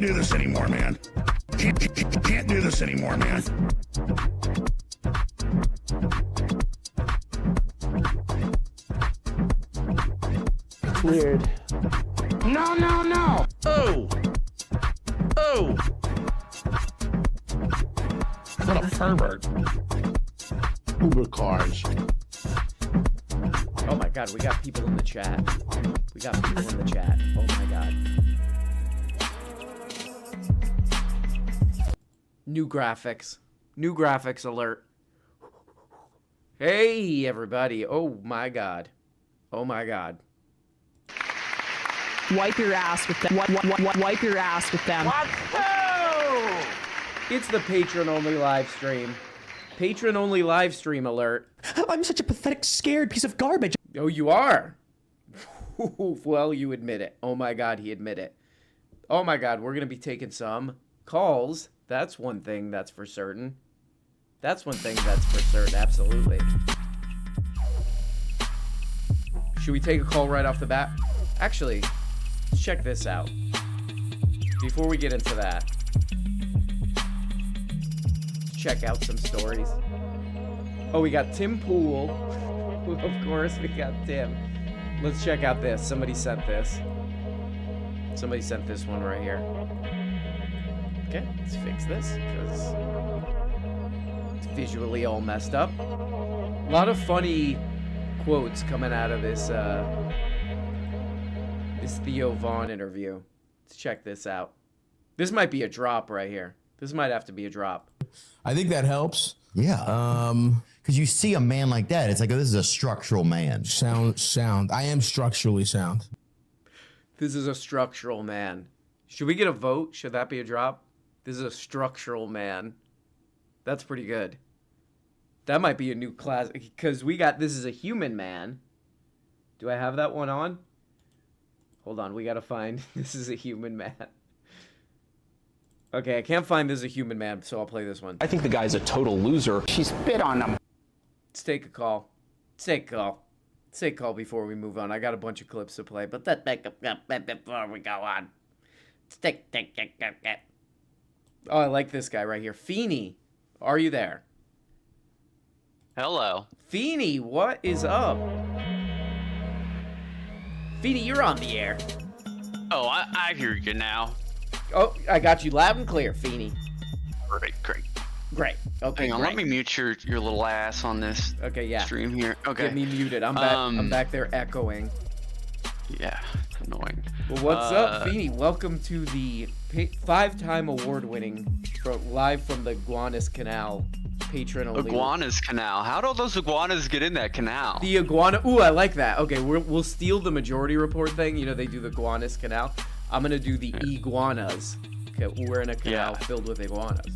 do this anymore, man. Can't do this anymore, man. It's weird. No, no, no! Oh! Oh! What a pervert. Uber cars. Oh my god, we got people in the chat. We got people in the chat. Oh my god. New graphics. New graphics alert. Hey, everybody. Oh my god. Oh my god. Wipe your ass with them. Wipe your ass with them. It's the patron-only live stream. Patron-only live stream alert. I'm such a pathetic, scared piece of garbage. Oh, you are? Well, you admit it. Oh my god, he admit it. Oh my god, we're gonna be taking some calls. That's one thing that's for certain. That's one thing that's for certain, absolutely. Should we take a call right off the bat? Actually, let's check this out. Before we get into that, let's check out some stories. Oh, we got Tim Pool. Of course, we got Tim. Let's check out this. Somebody sent this. Somebody sent this one right here. Okay, let's fix this because it's visually all messed up. A lot of funny quotes coming out of this this Theo Vaughn interview. Let's check this out. This might be a drop right here. This might have to be a drop. I think that helps. Yeah. Because you see a man like that, it's like, oh, this is a structural man. Sound. I am structurally sound. This is a structural man. Should we get a vote? Should that be a drop? This is a structural man. That's pretty good. That might be a new class, because we got this is a human man. Do I have that one on? Hold on, we gotta find this is a human man. Okay, I can't find this is a human man, so I'll play this one. I think the guy's a total loser. She spit on him. Let's take a call. Let's take a call. Let's take a call before we move on. I got a bunch of clips to play, but let's make up before we go on. Let's take. Oh, I like this guy right here. Feeney, are you there? Hello. Feeney, what is up? Feeney, you're on the air. Oh, I hear you now. Oh, I got you loud and clear, Feeney. Great. Great. Okay, Hang on, great. let me mute your little ass on this stream here. Okay. Get me muted. I'm back. I'm back there echoing. Yeah, annoying. Well, what's up, Feeney? Welcome to the 5-time award-winning, live from the Iguanas Canal, patron-only. Iguanas Canal. How do those iguanas get in that canal? The iguana. Ooh, I like that. Okay, we'll steal the Majority Report thing. You know, they do the Iguanas Canal. I'm gonna do the iguanas. Okay, we're in a canal filled with iguanas.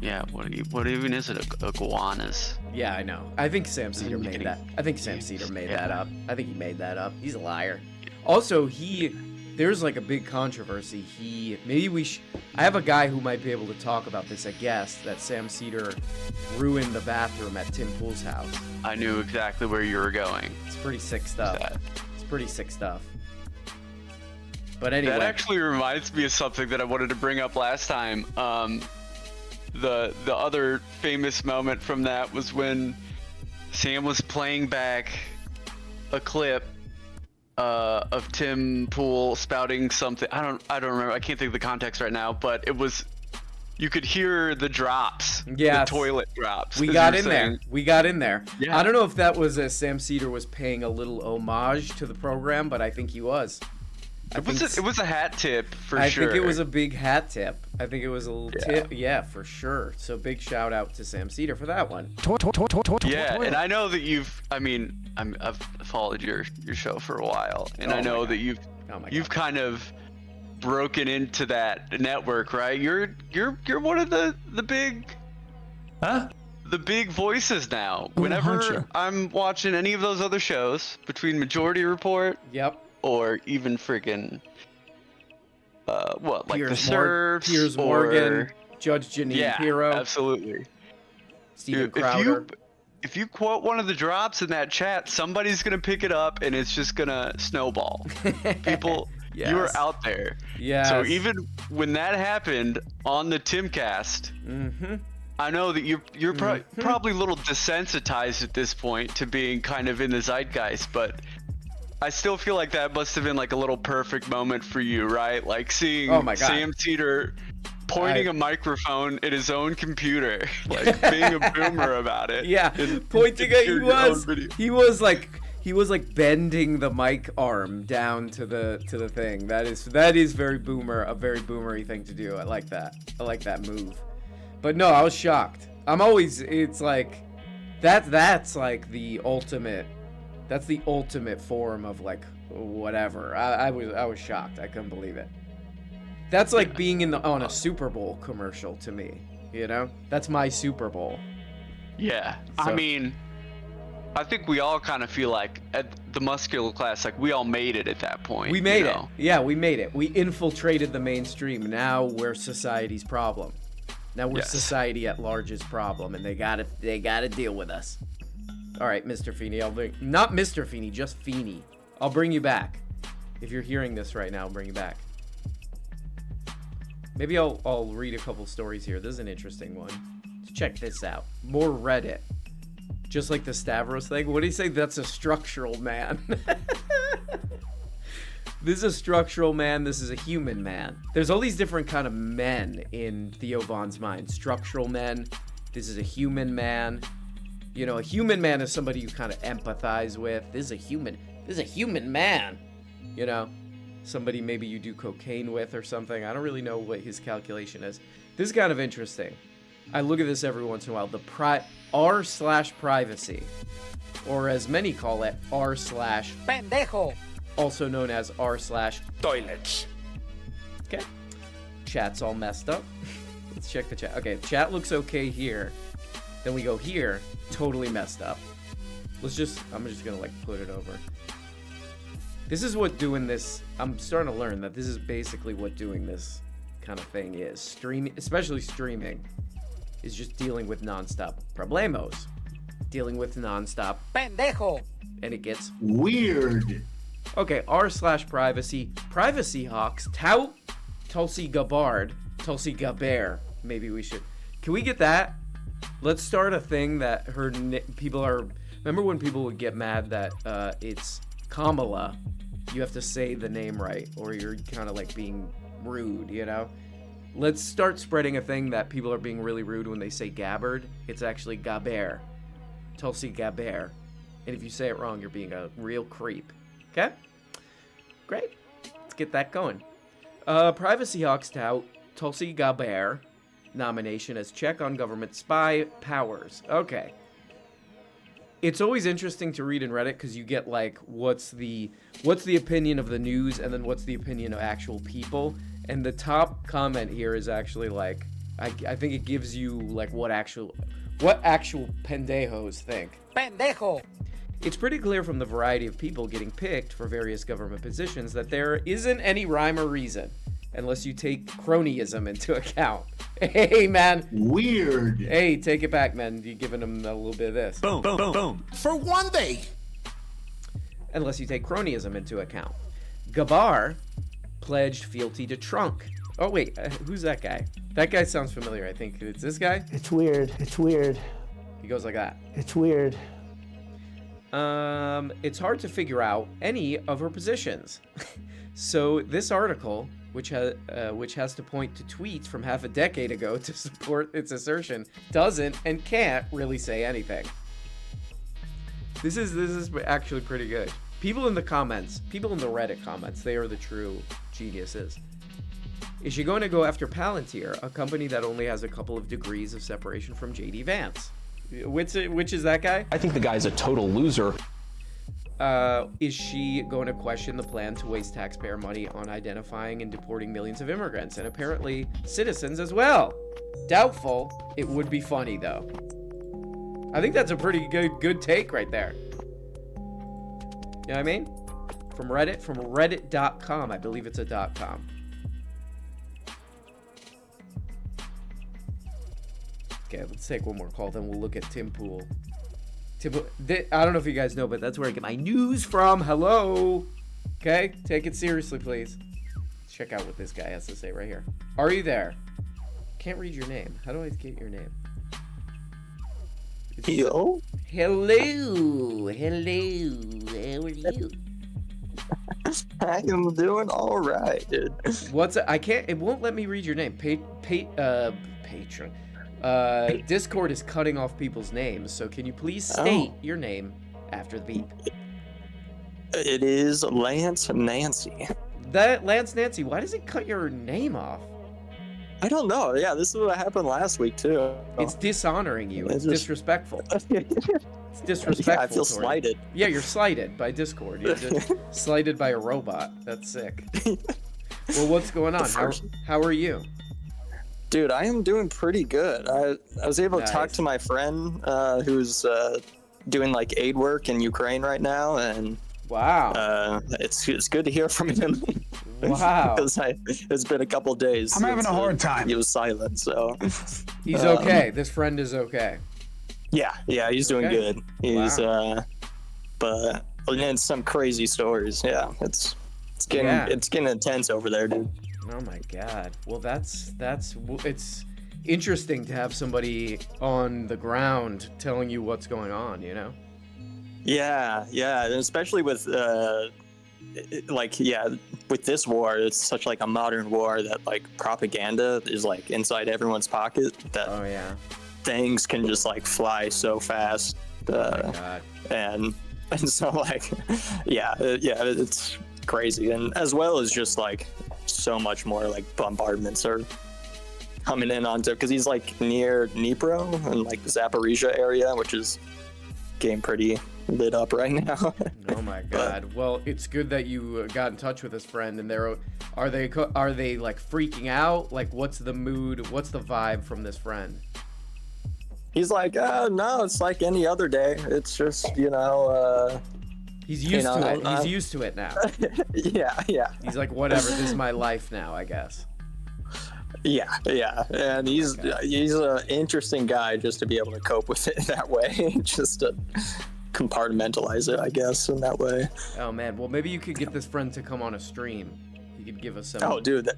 Yeah, what even is it? Iguanas. Yeah, I know. I think Sam Cedar made that. I think Sam Cedar made that up. I think he made that up. He's a liar. Also, there's like a big controversy. I have a guy who might be able to talk about this, a guest, that Sam Cedar ruined the bathroom at Tim Pool's house. I knew exactly where you were going. It's pretty sick stuff. It's pretty sick stuff. But anyway. That actually reminds me of something that I wanted to bring up last time. The other famous moment from that was when Sam was playing back a clip of Tim Pool spouting something. I don't remember. I can't think of the context right now, but it was, you could hear the drops. Yes. The toilet drops. We got in there. We got in there. Yeah. I don't know if that was Sam Cedar was paying a little homage to the program, but I think he was. It was a hat tip for sure. I think it was a big hat tip. I think it was a little tip. Yeah, for sure. So big shout out to Sam Cedar for that one. Yeah, and I know that I've followed your show for a while, and I know that you've kind of broken into that network, right? You're one of the big the big voices now. Whenever I'm watching any of those other shows between Majority Report, or even friggin' like Piers the Serfs, Piers Morgan, Judge Janine Pirro. Absolutely. Steven Crowder. If you quote one of the drops in that chat, somebody's gonna pick it up and it's just gonna snowball. Yes. You were out there. Yes. So even when that happened on the Timcast, I know that you're probably a little desensitized at this point to being kind of in the zeitgeist, but I still feel like that must have been like a little perfect moment for you, right? Like seeing Sam Teeter pointing a microphone at his own computer, like being a boomer about it. Yeah, pointing at he was like bending the mic arm down to the thing. That is very boomer, a very boomery thing to do. I like that. I like that move. But no, I was shocked. It's like that's like the ultimate. That's the ultimate form of like whatever. I was shocked. I couldn't believe it. That's like being on a Super Bowl commercial to me, you know? That's my Super Bowl. Yeah. So, I mean, I think we all kind of feel like at the muscular class, like we all made it at that point. We made it. Yeah, we made it. We infiltrated the mainstream. Now we're society's problem. Now we're society at large's problem, and they gotta deal with us. All right, Mr. Feeney, not Mr. Feeney, just Feeney. I'll bring you back. If you're hearing this right now, I'll bring you back. Maybe I'll read a couple stories here. This is an interesting one. Check this out. More Reddit. Just like the Stavros thing. What do you say? That's a structural man. This is a structural man. This is a human man. There's all these different kind of men in Theo Von's mind. Structural men. This is a human man. You know, a human man is somebody you kind of empathize with. This is a human man. You know, somebody maybe you do cocaine with or something. I don't really know what his calculation is. This is kind of interesting. I look at this every once in a while. The r/privacy, or as many call it, r/pendejo, also known as r/toilets. Okay. Chat's all messed up. Let's check the chat. Okay, chat looks okay here. Then we go here, totally messed up. I'm just gonna like put it over. This is what doing this, I'm starting to learn that this is basically what doing this kind of thing is. Streaming, especially streaming, is just dealing with nonstop problemos. Dealing with nonstop pendejo. And it gets weird. Okay, r/privacy. Privacy hawks tout Tulsi Gabbard. Tulsi Gabbard. Maybe we should. Can we get that? Let's start a thing that people are. Remember when people would get mad that it's Kamala? You have to say the name right, or you're kind of like being rude, you know? Let's start spreading a thing that people are being really rude when they say Gabbard. It's actually Gabbard. Tulsi Gabbard. And if you say it wrong, you're being a real creep. Okay? Great. Let's get that going. Privacy Hawks tout Tulsi Gabbard nomination as check on government spy powers. Okay. It's always interesting to read in Reddit because you get like what's the opinion of the news and then what's the opinion of actual people. And the top comment here is actually like I think it gives you like what actual pendejos think. Pendejo. It's pretty clear from the variety of people getting picked for various government positions that there isn't any rhyme or reason unless you take cronyism into account. Hey, man. Weird. Hey, take it back, man. You're giving them a little bit of this. Boom, boom, boom, boom. For one day. Unless you take cronyism into account. Gabar pledged fealty to Trump. Oh, wait. Who's that guy? That guy sounds familiar. I think it's this guy. It's weird. It's weird. He goes like that. It's weird. It's hard to figure out any of her positions. So this article, which has to point to tweets from half a decade ago to support its assertion, doesn't and can't really say anything. This is actually pretty good. People in the comments, people in the Reddit comments, they are the true geniuses. Is she going to go after Palantir, a company that only has a couple of degrees of separation from JD Vance? Which is that guy? I think the guy's a total loser. Is she going to question the plan to waste taxpayer money on identifying and deporting millions of immigrants and apparently citizens as well? Doubtful. It would be funny though. I think that's a pretty good take right there. You know what I mean? From reddit.com. I believe it's a .com. Okay, let's take one more call, then we'll look at Tim Pool. I don't know if you guys know, but that's where I get my news from. Hello? Okay? Take it seriously, please. Check out what this guy has to say right here. Are you there? Can't read your name. How do I get your name? Hello? Hello. Hello. How are you? I am doing all right, dude. What's it? I can't. It won't let me read your name. Patron. Discord is cutting off people's names, so can you please state your name after the beep? It is Lance Nancy. That Lance Nancy. Why does it cut your name off? I don't know. Yeah, this is what happened last week too. It's dishonoring you. It's disrespectful. It's disrespectful. Yeah, I feel slighted. Yeah, you're slighted by Discord. You're just slighted by a robot. That's sick. Well, what's going on? How are you? Dude, I am doing pretty good. I was able to talk to my friend who's doing like aid work in Ukraine right now, and wow, it's good to hear from him. Wow, because it's been a couple days. I'm having a hard time. He was silent, so he's okay. This friend is okay. Yeah, he's doing good. He's but and some crazy stories. Yeah, it's getting intense over there, dude. Oh my god. Well, it's interesting to have somebody on the ground telling you what's going on, you know? Yeah, and especially with with this war, it's such like a modern war that like propaganda is like inside everyone's pocket that things can just like fly so fast. Oh my god. And so like it's crazy, and as well as just like so much more like bombardments are coming in onto, because he's like near Dnipro and like the Zaporizhia area, which is getting pretty lit up right now. Oh my god. Well, it's good that you got in touch with this friend, and are they like freaking out? Like, what's the mood? What's the vibe from this friend? He's like, no, it's like any other day. It's just, he's used to it. He's used to it now. Yeah. He's like, whatever, this is my life now, I guess. Yeah. And he's an interesting guy just to be able to cope with it that way. Just to compartmentalize it, I guess, in that way. Oh man, well maybe you could get this friend to come on a stream. He could give us some. Oh dude,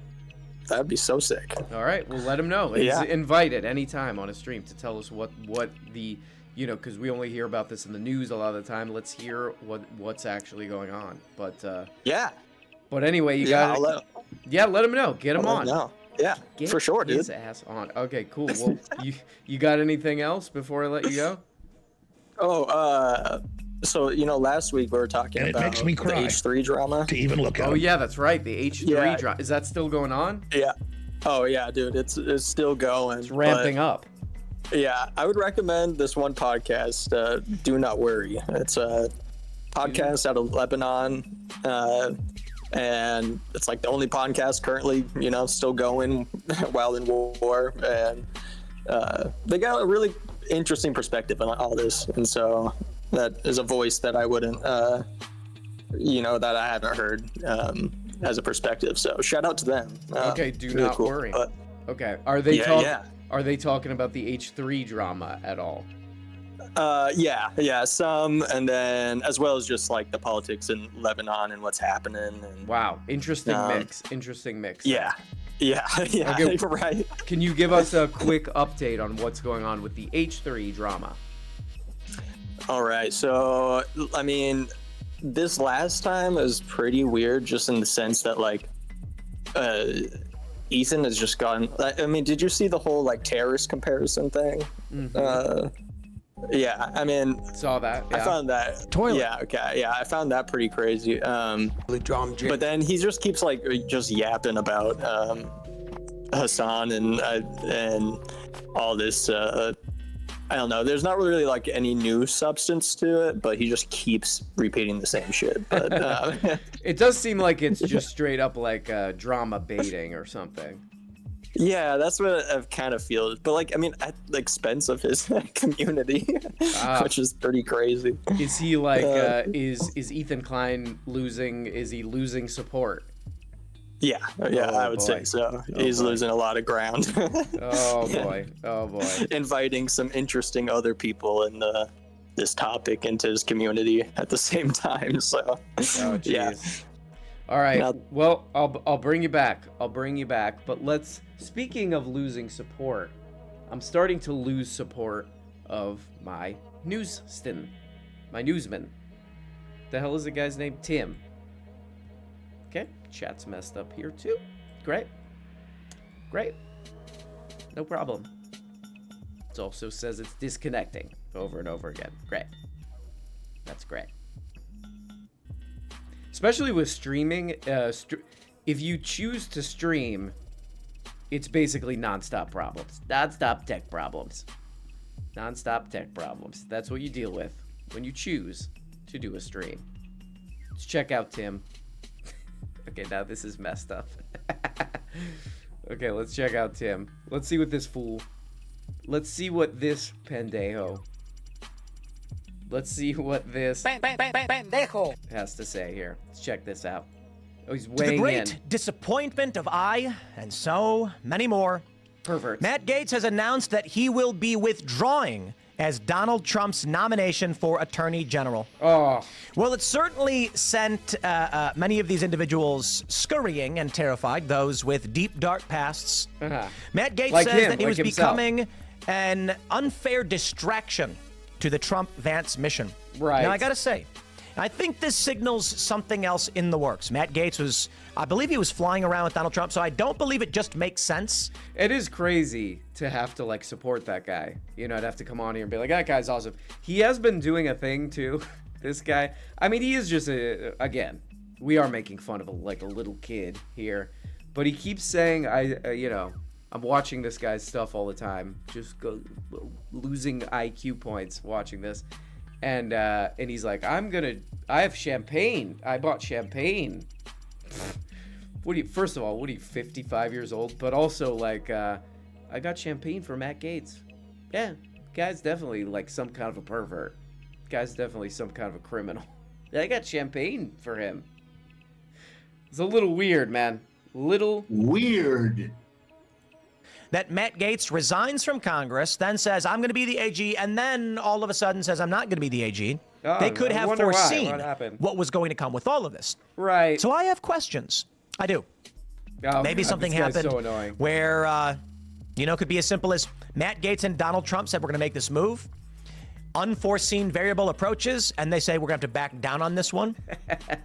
that'd be so sick. All right, well let him know. He's invited anytime on a stream to tell us what the, because we only hear about this in the news a lot of the time. Let's hear what's actually going on. But But anyway, you got let him know. Get him on. No. Yeah, Get for sure, dude. His ass on. Okay, cool. Well, you got anything else before I let you go? Oh, so last week we were talking about makes me cry the H3 drama. To even look at Oh yeah, that's right. The H3 drama. Is that still going on? Yeah. Oh yeah, dude. It's still going. It's ramping up. Yeah, I would recommend this one podcast. Do Not Worry. It's a podcast out of Lebanon, and it's like the only podcast currently, still going while in war, and they got a really interesting perspective on all this, and so that is a voice that I wouldn't that I haven't heard as a perspective, so shout out to them. Okay, do really not worry. Okay, are they talking about the H3 drama at all? Yeah, some, and then as well as just like the politics in Lebanon and what's happening. And, wow, interesting mix. Yeah, okay, right. Can you give us a quick update on what's going on with the H3 drama? All right, so I mean, this last time was pretty weird, just in the sense that like, Ethan has just gotten. I mean, did you see the whole like terrorist comparison thing? Mm-hmm. Yeah, I mean, saw that. Yeah. I found that. Toilet. Yeah, okay, yeah, I found that pretty crazy. But then he just keeps like just yapping about Hassan and all this. I don't know. There's not really like any new substance to it, but he just keeps repeating the same shit. But it does seem like it's just straight up like drama baiting or something. Yeah, that's what I kind of feel. But like, I mean, at the expense of his community, which is pretty crazy. Is he like, is Ethan Klein losing? Is he losing support? Yeah, I would say so. He's losing a lot of ground. Oh boy. Inviting some interesting other people in this topic into his community at the same time. So, oh, yeah. All right. Now- Well, I'll bring you back. I'll bring you back. But let's. Speaking of losing support, I'm starting to lose support of my newsman. The hell is the guy's name? Tim. Okay. Chat's messed up here too. Great. No problem. It also says it's disconnecting over and over again. Great. That's great. Especially with streaming, if you choose to stream, it's basically nonstop problems. Nonstop tech problems. That's what you deal with when you choose to do a stream. Let's check out Tim. Okay, now this is messed up. Okay, let's check out Tim. Let's see what this fool... Let's see what this pendejo... Let's see what this has to say here. Let's check this out. Oh, he's To the weighing great in. disappointment of I and so many more, Perverts. Matt Gaetz has announced that he will be withdrawing as Donald Trump's nomination for Attorney General. Oh, Well, it certainly sent many of these individuals scurrying and terrified, those with deep, dark pasts. Matt Gaetz Like says him, that he like was himself. becoming an unfair distraction to the Trump-Vance mission. Right. Now, I gotta say, I think this signals something else in the works. Matt Gaetz was, I believe he was flying around with Donald Trump, so I don't believe it just makes sense. it is crazy to have to, like, support that guy. You know, I'd have to come on here and be like, that guy's awesome. He has been doing a thing, too. This guy. I mean, he is just again, we are making fun of, a little kid here. But he keeps saying, I'm watching this guy's stuff all the time. Just losing IQ points watching this. And he's like, I have champagne. I bought champagne. First of all, what are you, 55 years old? But also, like, I got champagne for Matt Gaetz. Yeah, guy's definitely, like, some kind of a pervert. Guy's definitely some kind of a criminal. I got champagne for him. It's a little weird, man. Weird. That Matt Gaetz resigns from Congress, then says, I'm going to be the AG, and then all of a sudden says, I'm not going to be the AG. Oh, They could I have wonder why. foreseen What happened? what was going to come with all of this. Right. So I have questions. I do. Oh, Maybe God, something this guy's happened so annoying. where, it could be as simple as Matt Gaetz and Donald Trump said, we're going to make this move. Unforeseen variable approaches, and they say we're going to have to back down on this one.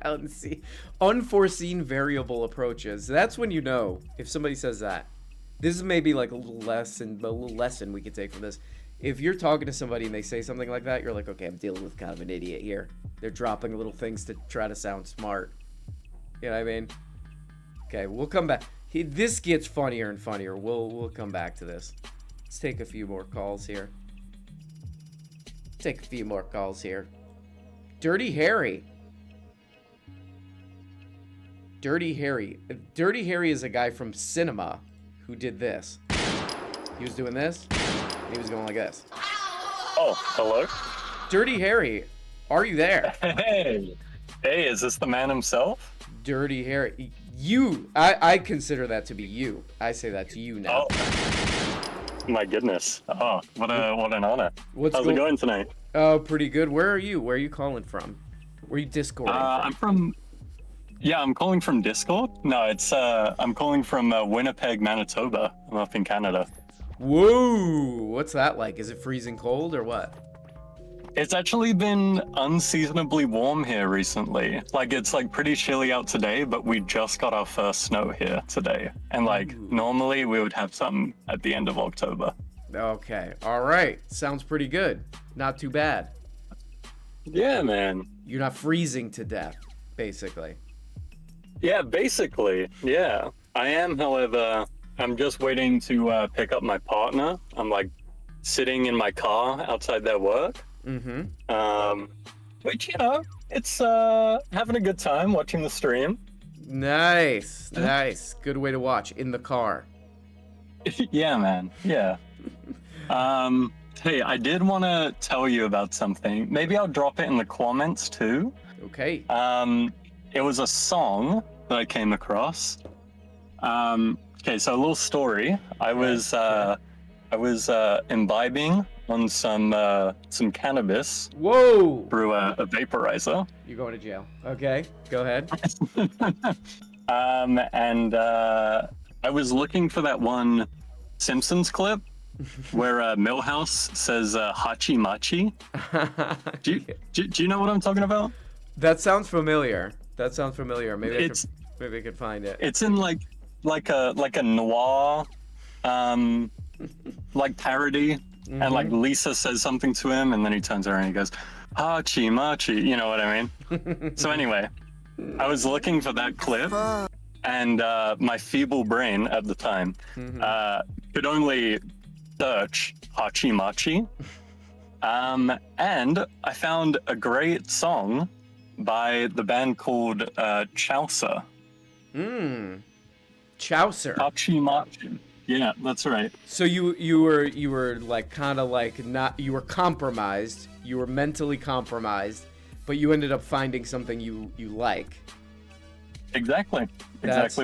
Let's see. Unforeseen variable approaches. That's when you know if somebody says that. This is maybe like a little lesson we could take from this. If you're talking to somebody and they say something like that, you're like, okay, I'm dealing with kind of an idiot here. They're dropping little things to try to sound smart. You know what I mean? Okay, we'll come back. This gets funnier and funnier. We'll come back to this. Let's take a few more calls here. Dirty Harry. Dirty Harry is a guy from cinema who did this. He was doing this. And he was going like this. Oh, hello? Dirty Harry, are you there? Hey, is this the man himself? Dirty Harry. I consider that to be you. I say that to you now. Oh, my goodness. Oh, what an honor. How's it going tonight? Oh, pretty good. Where are you? Where are you calling from? Where are you Discording from? I'm calling from Discord. No, I'm calling from Winnipeg, Manitoba. I'm up in Canada. Whoa, what's that like? Is it freezing cold or what? It's actually been unseasonably warm here recently. Like, it's like pretty chilly out today, but we just got our first snow here today. And like, normally we would have some at the end of October. Okay, all right. Sounds pretty good. Not too bad. Yeah, man. You're not freezing to death, basically. Yeah, basically, yeah. I am, however, I'm just waiting to pick up my partner. I'm like sitting in my car outside their work. Mm-hmm. Which, it's having a good time watching the stream. Nice. Good way to watch in the car. Yeah, man. Yeah. Hey, I did want to tell you about something. Maybe I'll drop it in the comments too. Okay. It was a song that I came across. Okay, so a little story. I was imbibing on some cannabis. Whoa! Through a vaporizer. You're going to jail. Okay, go ahead. And I was looking for that one Simpsons clip where Milhouse says "hachi machi." Do you know what I'm talking about? That sounds familiar. Maybe I could find it. It's in like a noir like parody, and like Lisa says something to him, and then he turns around and he goes, "Hachi machi," you know what I mean? So anyway, I was looking for that clip, and my feeble brain at the time could only search "hachi machi," and I found a great song by the band called Chaucer. Chaucer. Hachi machi. Yeah, that's right. So you were like kind of like not, you were compromised. You were mentally compromised, but you ended up finding something you like. Exactly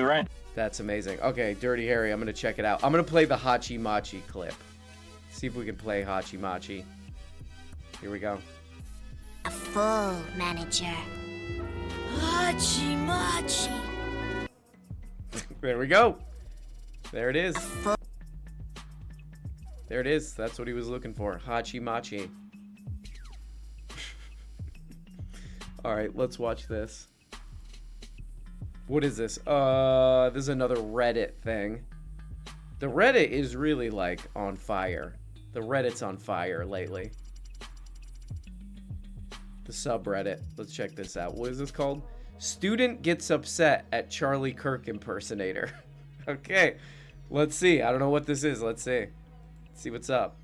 right. That's amazing. Okay, Dirty Harry, I'm gonna check it out. I'm gonna play the Hachi Machi clip. See if we can play Hachi Machi. Here we go. A full manager. Hachi Machi. There we go. There it is. There it is. That's what he was looking for. Hachi Machi. All right, let's watch this. What is this? This is another Reddit thing. The Reddit is really like on fire. The Reddit's on fire lately. The subreddit. Let's check this out. What is this called? Student gets upset at Charlie Kirk impersonator. Okay, let's see. I don't know what this is. Let's see. Let's see what's up.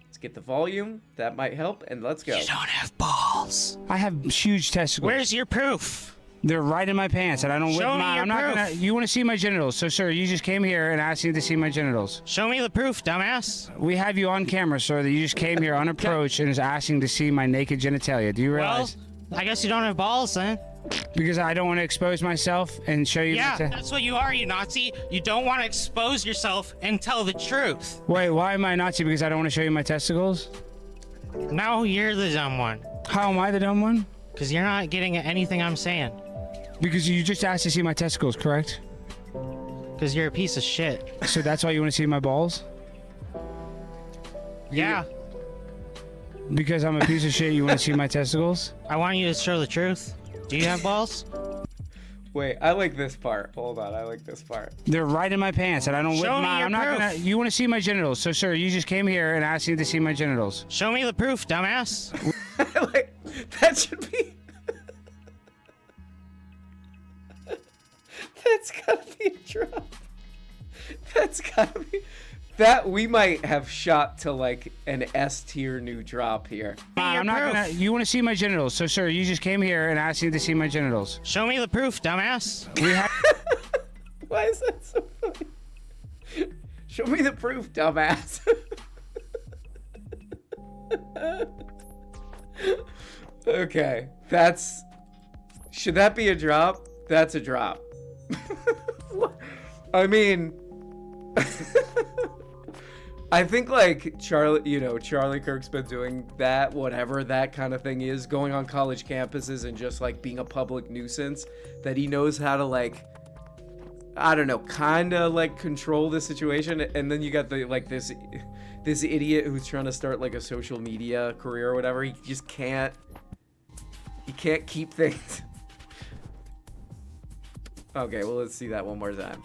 Let's get the volume. That might help. And let's go. You don't have balls. I have huge testicles. Where's your proof? They're right in my pants, and I don't. Show me your I'm not proof. gonna. You want to see my genitals? So, sir, you just came here and asked me to see my genitals. Show me the proof, dumbass. We have you on camera, sir. That you just came here unapproached and is asking to see my naked genitalia. Do you realize? Well, I guess you don't have balls then. Because I don't want to expose myself and show you. Yeah, that's what you are, you Nazi. You don't want to expose yourself and tell the truth. Wait, why am I a Nazi? Because I don't want to show you my testicles? No, you're the dumb one. How am I the dumb one? Because you're not getting anything I'm saying. Because you just asked to see my testicles, correct? Because you're a piece of shit. So that's why you want to see my balls? Yeah. Because I'm a piece of shit, you want to see my testicles? I want you to show the truth. Do you have balls? Wait, I like this part. Hold on, I like this part. They're right in my pants, and I don't. Show me your I'm not proof. gonna. You want to see my genitals? So, sir, you just came here and asked me to see my genitals. Show me the proof, dumbass. Like, that should be. That's gotta be a drop. That's gotta be. That we might have shot to like an S tier new drop here. I'm not gonna. You want to see my genitals? So, sir, you just came here and asked me to see my genitals. Show me the proof, dumbass. We have. Why is that so funny? Show me the proof, dumbass. Okay, that's. Should that be a drop? That's a drop. I mean, I think like Charlie Kirk's been doing that, whatever that kind of thing is, going on college campuses and just like being a public nuisance, that he knows how to like, I don't know, kind of like control the situation. And then you got the like this idiot who's trying to start like a social media career or whatever. He just can't. He can't keep things. Okay, well, let's see that one more time.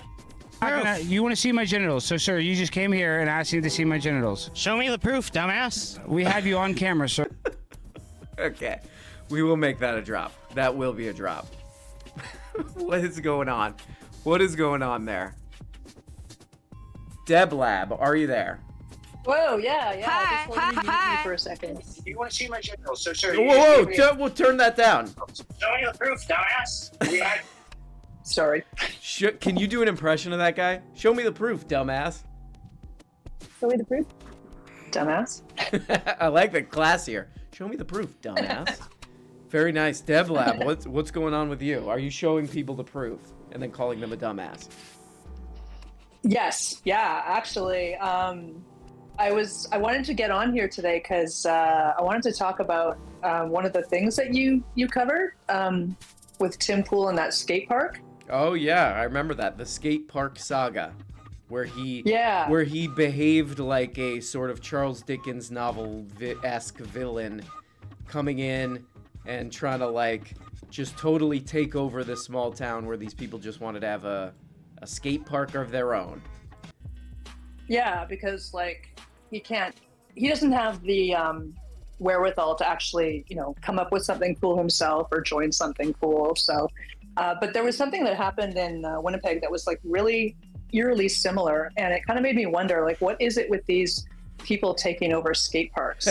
You want to see my genitals? So, sir, you just came here and asked me to see my genitals. Show me the proof, dumbass. We have you on camera, sir. Okay, we will make that a drop. That will be a drop. What is going on? What is going on there? Deblab, are you there? Whoa, yeah. Hi, Just let me hi. mute you for a second. You want to see my genitals? So, sir. Whoa, we'll turn that down. Show me the proof, dumbass. Sorry. Can you do an impression of that guy? Show me the proof, dumbass. Show me the proof, dumbass. I like the class here. Show me the proof, dumbass. Very nice. Deblab, what's going on with you? Are you showing people the proof and then calling them a dumbass? Yes, yeah, actually. I wanted to get on here today because I wanted to talk about one of the things that you covered with Tim Pool and that skate park. Oh yeah, I remember that, the skate park saga, where he behaved like a sort of Charles Dickens novel-esque villain, coming in and trying to like just totally take over this small town where these people just wanted to have a skate park of their own. Yeah, because like he doesn't have the wherewithal to actually, come up with something cool himself or join something cool. So, but there was something that happened in Winnipeg that was like really eerily similar, and it kind of made me wonder, like, what is it with these people taking over skate parks?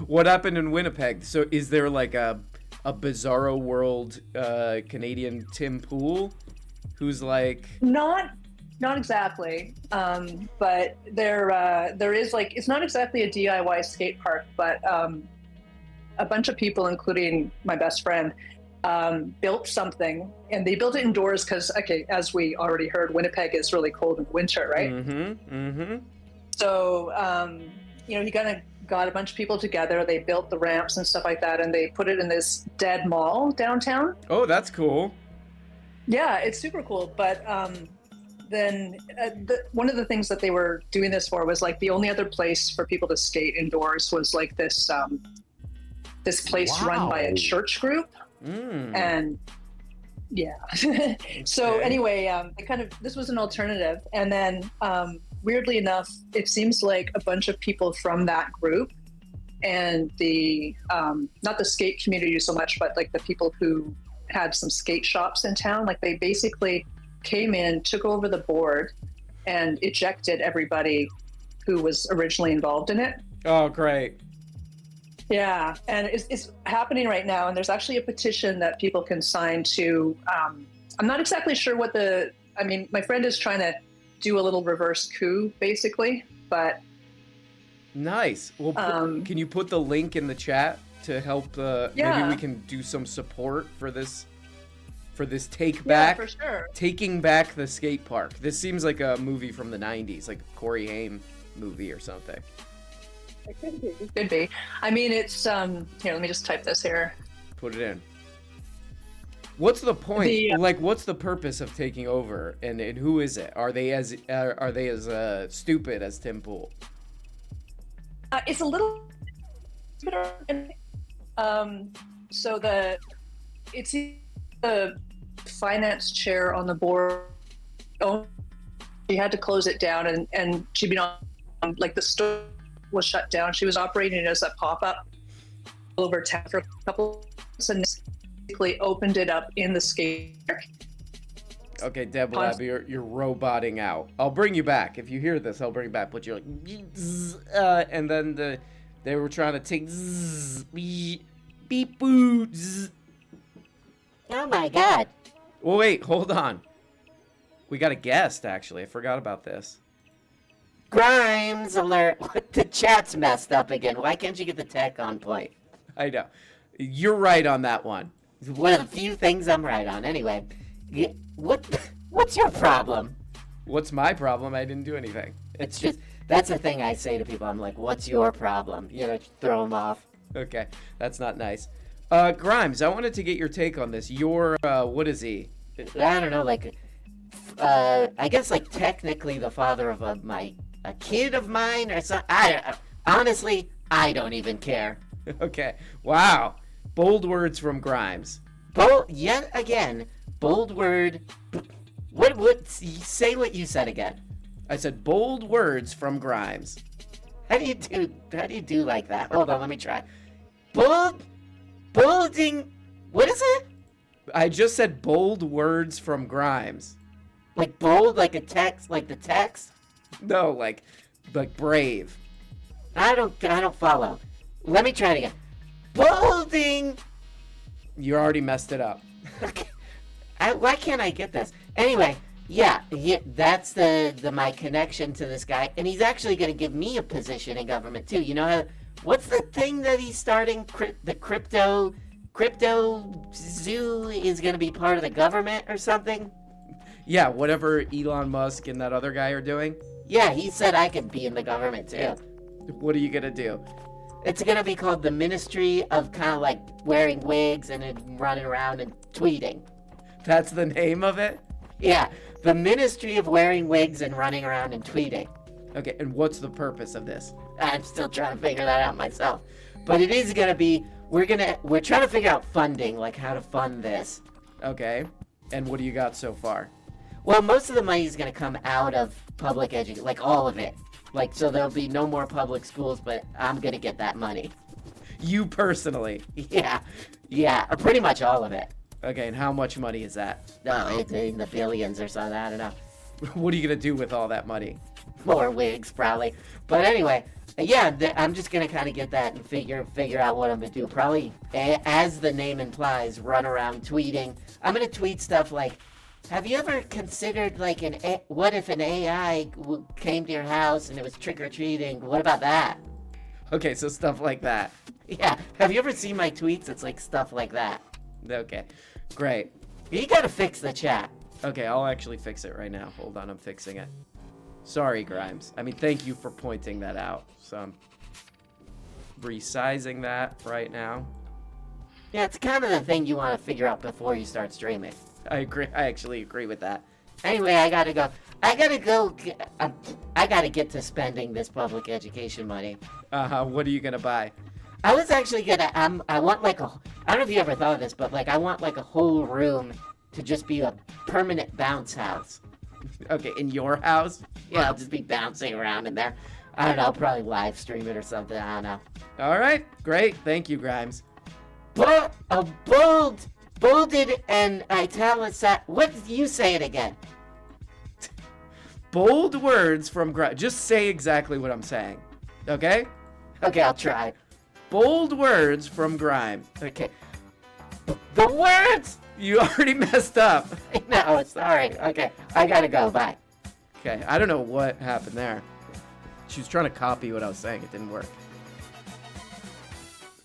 What happened in Winnipeg? So, is there like a bizarro world Canadian Tim Pool, who's like Not exactly, but there is like, it's not exactly a DIY skate park, but a bunch of people, including my best friend, built something, and they built it indoors because, okay, as we already heard, Winnipeg is really cold in the winter, right? So, he kind of got a bunch of people together, they built the ramps and stuff like that, and they put it in this dead mall downtown. Oh, that's cool. Yeah, it's super cool, but then one of the things that they were doing this for was like the only other place for people to skate indoors was like this place run by a church group. And yeah. So anyway, this was an alternative. And then weirdly enough, it seems like a bunch of people from that group and the not the skate community so much, but like the people who had some skate shops in town, like they basically came in, took over the board, and ejected everybody who was originally involved in it. Oh, great. Yeah, and it's happening right now, and there's actually a petition that people can sign to, I'm not exactly sure my friend is trying to do a little reverse coup, basically, but... Nice. Well, can you put the link in the chat to help, maybe we can do some support for this for sure. taking back the skate park. This seems like a movie from the 90s, like a Corey Haim movie or something. It could be. I mean, it's here, let me just type this here. Put it in. What's the point? What's the purpose of taking over, and who is it? Are they as stupid as Tim Pool? It's a little bit so it's the finance chair on the board. She had to close it down, and she'd been on, like, the store was shut down. She was operating as a pop-up over town for a couple months, and basically opened it up in the skate park. Okay, Deb Lab, you're roboting out. I'll bring you back. If you hear this, I'll bring you back. But you're like, and then they were trying to take beep boo. Oh my god. Well, wait, hold on. We got a guest, actually. I forgot about this. Grimes alert. The chat's messed up again. Why can't you get the tech on point? I know. You're right on that one. One of the few things I'm right on. Anyway, what's your problem? What's my problem? I didn't do anything. It's just, that's the thing I say to people. I'm like, what's your problem? Throw them off. Okay, that's not nice. Grimes, I wanted to get your take on this. You're, what is he? I don't know, like, I guess, like, technically the father of a kid of mine or something. Honestly, I don't even care. Okay, wow. Bold words from Grimes. Yet again, bold word. What, say what you said again. I said bold words from Grimes. How do you do like that? Hold on, let me try. Bolding, what is it? I just said bold words from Grimes. Like bold, like a text, like the text? No, like brave. I don't follow. Let me try it again. Bolding. You already messed it up. Why can't I get this? Anyway, yeah, that's my connection to this guy, and he's actually going to give me a position in government too. You know what's the thing that he's starting? The crypto zoo is going to be part of the government or something? Yeah, whatever Elon Musk and that other guy are doing. Yeah, he said I could be in the government too. What are you gonna do? It's gonna be called the Ministry of kind of like wearing wigs and then running around and tweeting. That's the name of it? Yeah, the Ministry of wearing wigs and running around and tweeting. Okay, and what's the purpose of this? I'm still trying to figure that out myself. But it is gonna be, we're trying to figure out funding, like how to fund this. Okay, and what do you got so far? Well, most of the money is gonna come out of public education, like all of it. Like, so there'll be no more public schools, but I'm gonna get that money. You personally? Yeah, pretty much all of it. Okay, and how much money is that? No, it's in the billions or something, I don't know. What are you gonna do with all that money? More wigs, probably. But anyway, yeah, I'm just gonna kind of get that and figure out what I'm gonna do. Probably, as the name implies, run around tweeting. I'm gonna tweet stuff like, have you ever considered like what if an AI came to your house and it was trick-or-treating? What about that? Okay, so stuff like that. Yeah, have you ever seen my tweets? It's like stuff like that. Okay, great. You gotta fix the chat. Okay, I'll actually fix it right now. Hold on, I'm fixing it. Sorry, Grimes. I mean, thank you for pointing that out. So I'm resizing that right now. Yeah, it's kind of the thing you want to figure out before you start streaming. I agree. I actually agree with that. Anyway, I gotta go. I gotta get to spending this public education money. What are you gonna buy? I was actually gonna, I want like I don't know if you ever thought of this, but like I want like a whole room to just be a permanent bounce house. Okay, in your house? Yeah, I'll just be bouncing around in there. I don't know, I'll probably live stream it or something, I don't know. Alright, great. Thank you, Grimes. Bolded and italicized, what did you say it again? Bold words from Grimes. Just say exactly what I'm saying. Okay? Okay, I'll try. Bold words from Grimes. Okay. The words! You already messed up. No, sorry. Okay, I gotta go. Bye. Okay, I don't know what happened there. She was trying to copy what I was saying. It didn't work.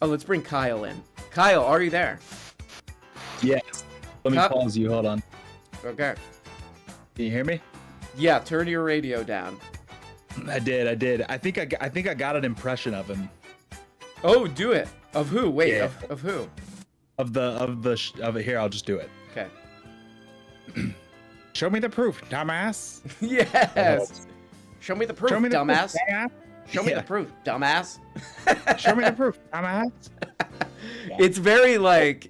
Oh, let's bring Kyle in. Kyle, are you there? Yes. Let me pause you. Hold on. Okay. Can you hear me? Yeah, turn your radio down. I did. I think I got an impression of him. Oh, do it. Of who? Wait, Yeah. of who? Of it here. I'll just do it. Okay. Show me the proof, dumbass. Yes. Show me the proof, dumbass. Show me Yeah. the proof, dumbass. Show me the proof, dumbass. It's very like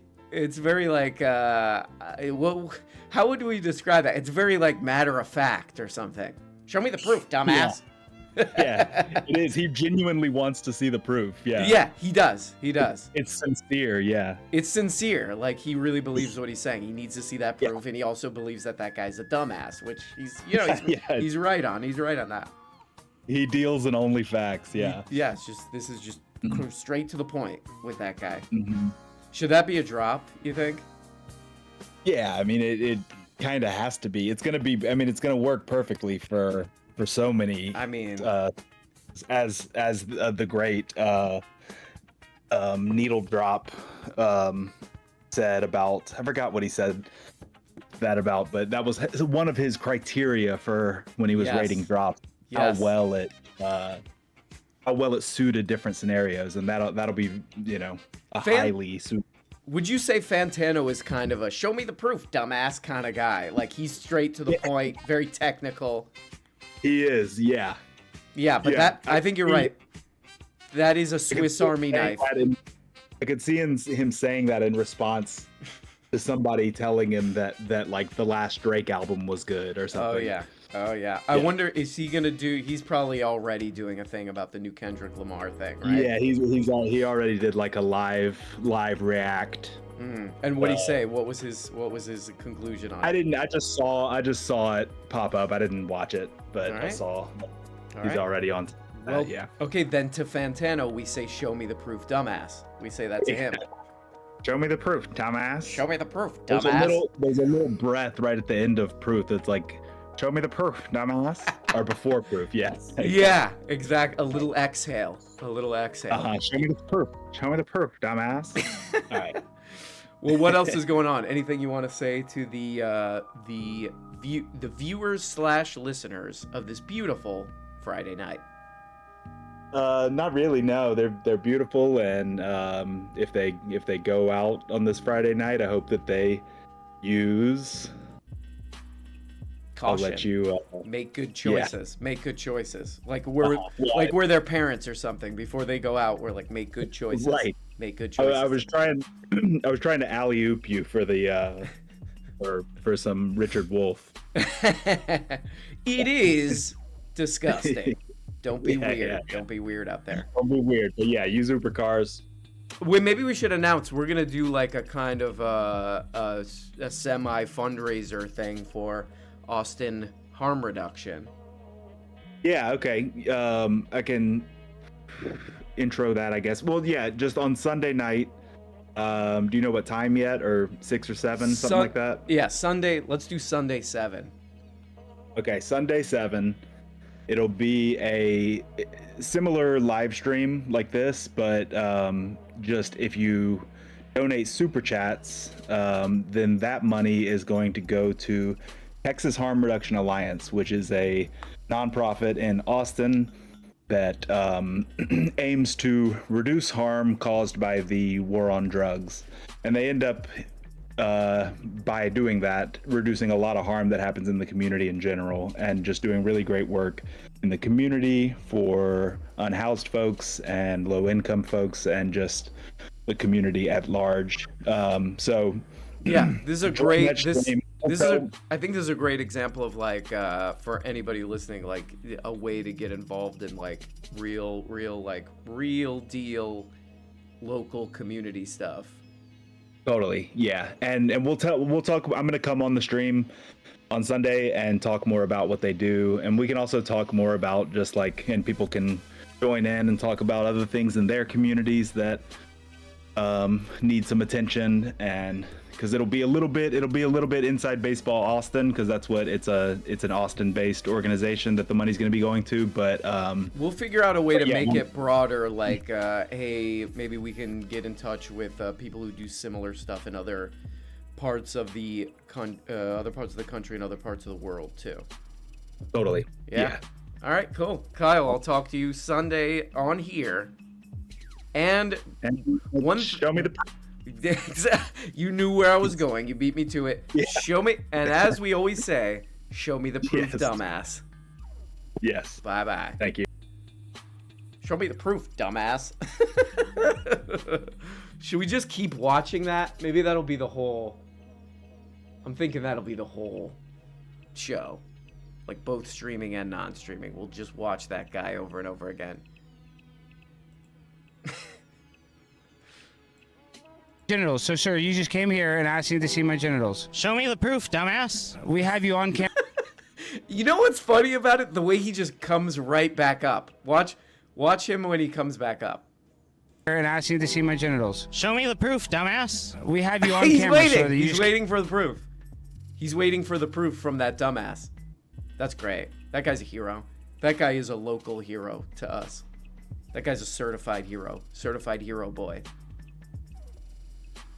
how would we describe that? It's very like matter of fact or something. Show me the proof, dumbass. Yeah, it is. He genuinely wants to see the proof. Yeah. Yeah, he does. He does. It's sincere. Yeah. It's sincere. Like he really believes what he's saying. He needs to see that proof, and he also believes that guy's a dumbass, which he's he's right on. He's right on that. He deals in only facts. Yeah. Yeah. It's just this is just straight to the point with that guy. Mm-hmm. Should that be a drop? You think? Yeah. I mean, it kind of has to be. It's gonna be. I mean, it's gonna work perfectly for so many. I mean, as the great Needle Drop said about, I forgot what he said that about, but that was one of his criteria for when he was rating drops. Yes. How well it suited different scenarios, and that'll be highly suited. Would you say Fantano is kind of a show me the proof, dumbass kind of guy? Like he's straight to the point, very technical. He is, yeah. Yeah, but that I think you're right. That is a Swiss Army knife. I could see him saying that in response to somebody telling him that like the last Drake album was good or something. Oh yeah. I wonder, is he gonna do? He's probably already doing a thing about the new Kendrick Lamar thing, right? Yeah, he already did like a live react. And what did he say? What was his conclusion on it? I just saw it pop up. I didn't watch it, but I saw he's already on. Well, yeah. Okay, then to Fantano we say, "Show me the proof, dumbass." We say that to him. Show me the proof, dumbass. Show me the proof, dumbass. There's a little breath right at the end of proof. That's like, show me the proof, dumbass. Or before proof, yes. Yeah, exact. A little exhale. Show me the proof. Show me the proof, dumbass. All right. Well, what else is going on? Anything you want to say to the viewers / listeners of this beautiful Friday night? Not really. No, they're beautiful, and if they go out on this Friday night, I hope that they use caution. I'll let you make good choices. Make good choices. Like we're their parents or something. Before they go out, we're like, make good choices. Right. Make good choices. I was trying to alley-oop you for the for some Richard Wolf. It is disgusting. Don't be weird. Yeah. Don't be weird out there. Don't be weird. But yeah, use Uber cars. Maybe we should announce we're gonna do like a kind of a semi fundraiser thing for Austin harm reduction. Yeah. Okay. I can intro that, I guess. Well, yeah. Just on Sunday night. Do you know what time yet, or 6 or 7, something like that? Yeah, Sunday. Let's do Sunday 7. Okay, Sunday 7. It'll be a similar live stream like this, but just if you donate super chats, then that money is going to go to Texas Harm Reduction Alliance, which is a nonprofit in Austin that aims to reduce harm caused by the war on drugs. And they end up, by doing that, reducing a lot of harm that happens in the community in general, and just doing really great work in the community for unhoused folks and low-income folks and just the community at large. So yeah, this is a great I think this is a great example of like for anybody listening, like a way to get involved in like real deal local community stuff. Totally, yeah, and we'll talk. I'm gonna come on the stream on Sunday and talk more about what they do, and we can also talk more about just like, and people can join in and talk about other things in their communities that need some attention, and because it'll be a little bit inside baseball Austin, because that's what it's an Austin based organization that the money's going to be going to, but we'll figure out a way to make it broader, like hey, maybe we can get in touch with people who do similar stuff in other parts of the country and other parts of the world too. Totally. Yeah. All right, cool. Kyle, I'll talk to you Sunday on here. And show me the you knew where I was going. You beat me to it. Yeah. Show me, and as we always say, show me the proof, dumbass. Yes. Bye-bye. Thank you. Show me the proof, dumbass. Should we just keep watching that? Maybe that'll be the whole... I'm thinking that'll be the whole show. Like both streaming and non-streaming. We'll just watch that guy over and over again. Genitals. So, sir, you just came here and asked me to see my genitals. Show me the proof, dumbass. We have you on camera. You know what's funny about it? The way he just comes right back up. Watch him when he comes back up. And asking to see my genitals. Show me the proof, dumbass. We have you on He's camera. Waiting. So that He's waiting for the proof. He's waiting for the proof from that dumbass. That's great. That guy's a hero. That guy is a local hero to us. That guy's a certified hero. Certified hero boy.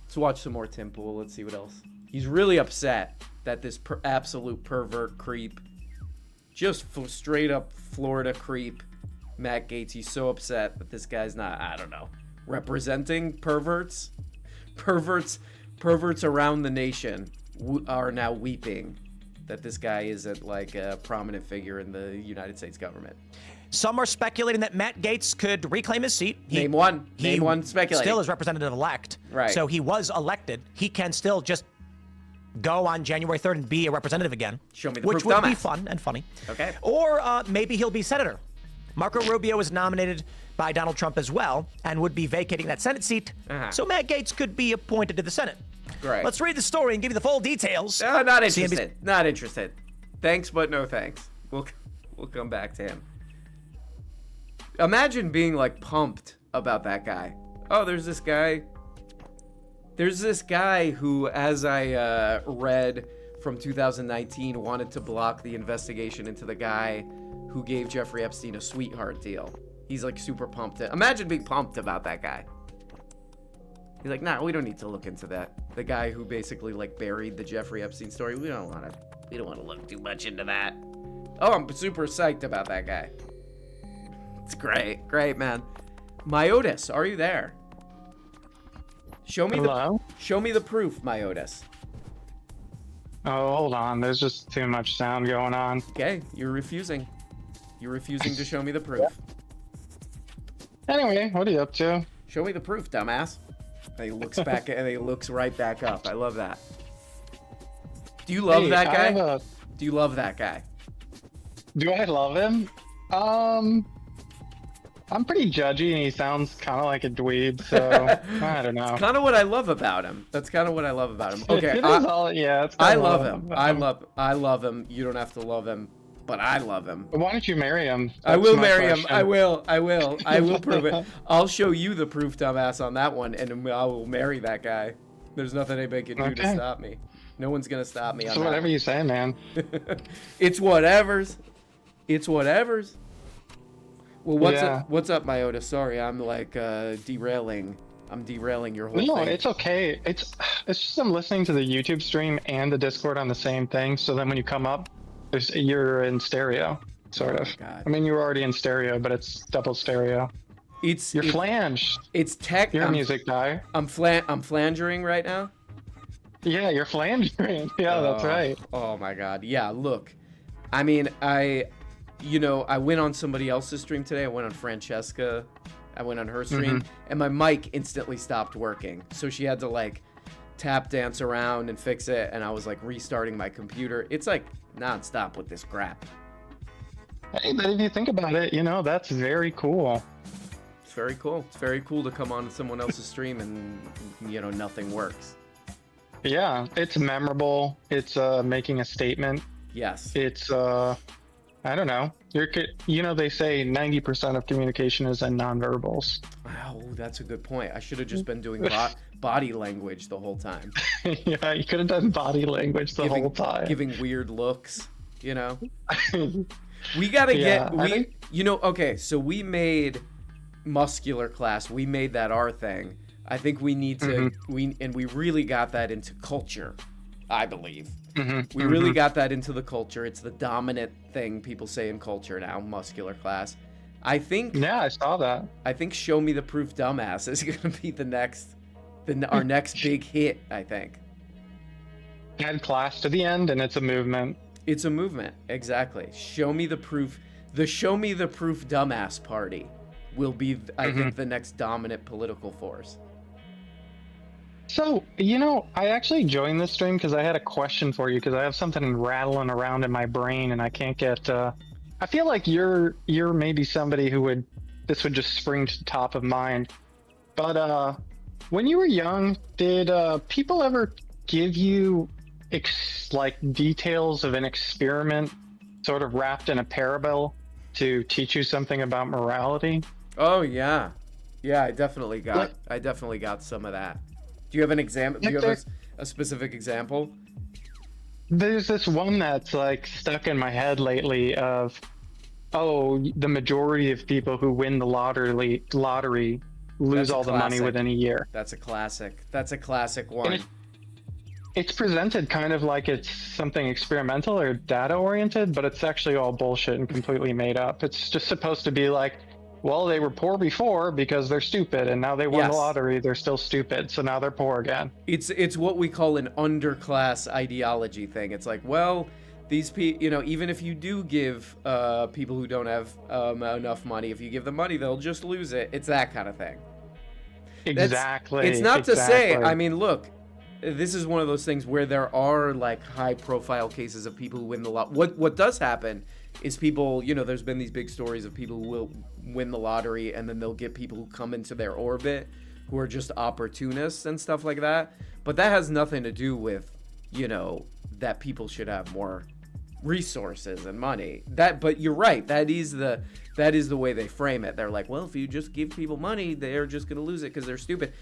Let's watch some more Tim Pool. Let's see what else. He's really upset that this absolute pervert creep, just straight up Florida creep, Matt Gaetz, he's so upset that this guy's not, I don't know, representing perverts. Perverts around the nation are now weeping that this guy isn't like a prominent figure in the United States government. Some are speculating that Matt Gaetz could reclaim his seat. Name one speculating. Still is representative-elect. Right. So he was elected. He can still just go on January 3rd and be a representative again. Show me the which proof, would be dumbass. fun and funny. Okay. Or maybe he'll be senator. Marco Rubio was nominated by Donald Trump as well and would be vacating that Senate seat. So Matt Gaetz could be appointed to the Senate. Great. Let's read the story and give you the full details. Not interested. Not interested. Thanks, but no thanks. We'll come back to him. Imagine being like pumped about that guy. Oh, there's this guy. There's this guy who, as I read from 2019, wanted to block the investigation into the guy who gave Jeffrey Epstein a sweetheart deal. He's like super pumped. Imagine being pumped about that guy. He's like, nah, we don't need to look into that. The guy who basically like buried the Jeffrey Epstein story. We don't want to look too much into that. Oh, I'm super psyched about that guy. It's great. Great, man. Myotis, are you there? Show me the proof, Myotis. Oh, hold on. There's just too much sound going on. Okay, you're refusing. You're refusing to show me the proof. Anyway, what are you up to? Show me the proof, dumbass. And he looks back and he looks right back up. I love that. Do you love that guy? Do you love that guy? Do I love him? I'm pretty judgy and he sounds kind of like a dweeb, so I don't know. It's kind of what I love about him. That's kind of what I love about him. Okay, I love him. I love him. You don't have to love him, but I love him. Why don't you marry him? I will marry him. I will prove it. I'll show you the proof, dumbass, on that one, and I will marry that guy. There's nothing anybody can do to stop me. No one's gonna stop me. So whatever you say, man. It's whatever's. It's whatever's. Well, what's up, Myotis? Sorry, I'm like derailing. I'm derailing your whole thing. No, it's okay. It's just I'm listening to the YouTube stream and the Discord on the same thing. So then when you come up, you're in stereo, sort of. God. I mean, you were already in stereo, but it's double stereo. You're flanged. It's tech. You're a music guy. I'm flangering right now. Yeah, you're flangering. Yeah, that's right. Oh my God. Yeah. Look, I mean, I went on somebody else's stream today. I went on Francesca. I went on her stream, and my mic instantly stopped working. So she had to like tap dance around and fix it, and I was like restarting my computer. It's like nonstop with this crap. Hey, but if you think about it, that's very cool. It's very cool. It's very cool to come on someone else's stream and nothing works. Yeah, it's memorable. It's making a statement. Yes. It's I don't know. They say 90% of communication is in nonverbals. Oh, that's a good point. I should have just been doing body language the whole time. Yeah, you could have done body language the whole time. Giving weird looks, We gotta okay, so we made muscular class. We made that our thing. I think we need to, we really got that into culture, I believe. We really got that into the culture. It's the dominant thing people say in culture now, muscular class. I think. Yeah, I saw that. I think "Show Me the Proof, Dumbass" is gonna be our next big hit. I think. Add class to the end, and it's a movement. It's a movement, exactly. Show me the proof. The "Show Me the Proof, Dumbass" party will be, I think, the next dominant political force. So, I actually joined this stream because I had a question for you because I have something rattling around in my brain and I can't get, I feel like you're maybe somebody who this would just spring to the top of mind. But, when you were young, did, people ever give you, details of an experiment sort of wrapped in a parable to teach you something about morality? Oh, yeah. Yeah, I definitely got some of that. Do you have an example? Do you have a specific example? There's this one that's stuck in my head lately of, the majority of people who win the lottery lose all the money within a year. That's a classic. That's a classic one. And it's presented kind of like it's something experimental or data oriented, but it's actually all bullshit and completely made up. It's just supposed to be like, well, they were poor before because they're stupid, and now they won the lottery, they're still stupid, so now they're poor again. It's what we call an underclass ideology thing. It's like, well, these people, even if you do give people who don't have enough money, if you give them money, they'll just lose it. It's that kind of thing. Exactly. It's not to say, I mean, look, this is one of those things where there are high-profile cases of people who win the lot. What does happen is people, there's been these big stories of people who will win the lottery and then they'll get people who come into their orbit who are just opportunists and stuff like that. But that has nothing to do with, that people should have more resources and money. But you're right. That is the way they frame it. They're like, well, if you just give people money, they're just gonna lose it because they're stupid.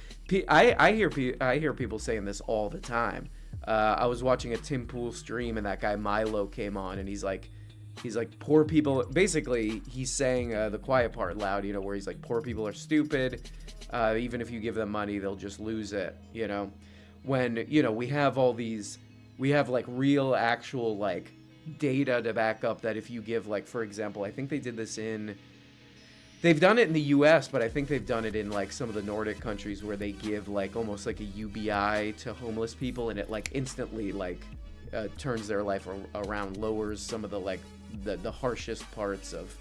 I hear people saying this all the time. I was watching a Tim Pool stream and that guy Milo came on and he's like, poor people, basically he's saying the quiet part loud, where he's like, poor people are stupid. Even if you give them money, they'll just lose it, when, you know, we have like real actual like data to back up that if you give, like, for example, I think they did this they've done it in the US, but I think they've done it in like some of the Nordic countries where they give like almost like a UBI to homeless people, and it like instantly like turns their life around, lowers some of the like the harshest parts of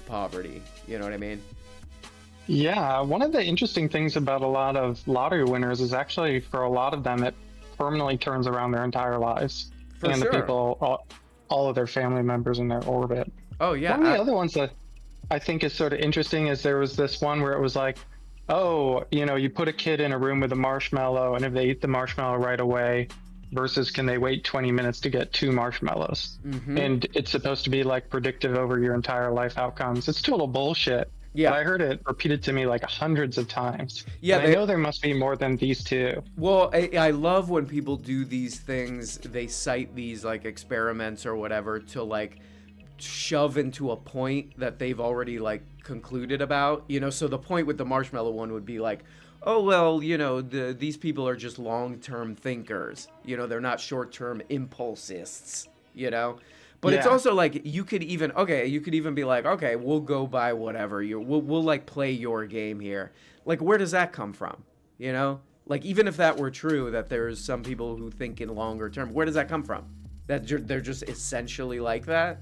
poverty. You know what I mean? Yeah, one of the interesting things about a lot of lottery winners is actually for a lot of them it permanently turns around their entire lives For and sure. the people, all of their family members in their orbit. Oh yeah. One of the other ones that I think is sort of interesting is there was this one where it was like, oh, you know, you put a kid in a room with a marshmallow, and if they eat the marshmallow right away, versus can they wait 20 minutes to get 2 marshmallows? Mhm. And it's supposed to be like predictive over your entire life outcomes. It's total bullshit. Yeah. But I heard it repeated to me like hundreds of times. Yeah, And I know there must be more than these two. Well, I love when people do these things. They cite these like experiments or whatever to like shove into a point that they've already like concluded about, you know. So the point with the marshmallow one would be like, oh well, you know, these people are just long-term thinkers, you know, they're not short-term impulsists, you know. But it's Yeah. also like you could even be like, okay, we'll go by whatever we'll like play your game here. Like, where does that come from? You know, like even if that were true, that there's some people who think in longer term, where does that come from? That they're just essentially like that?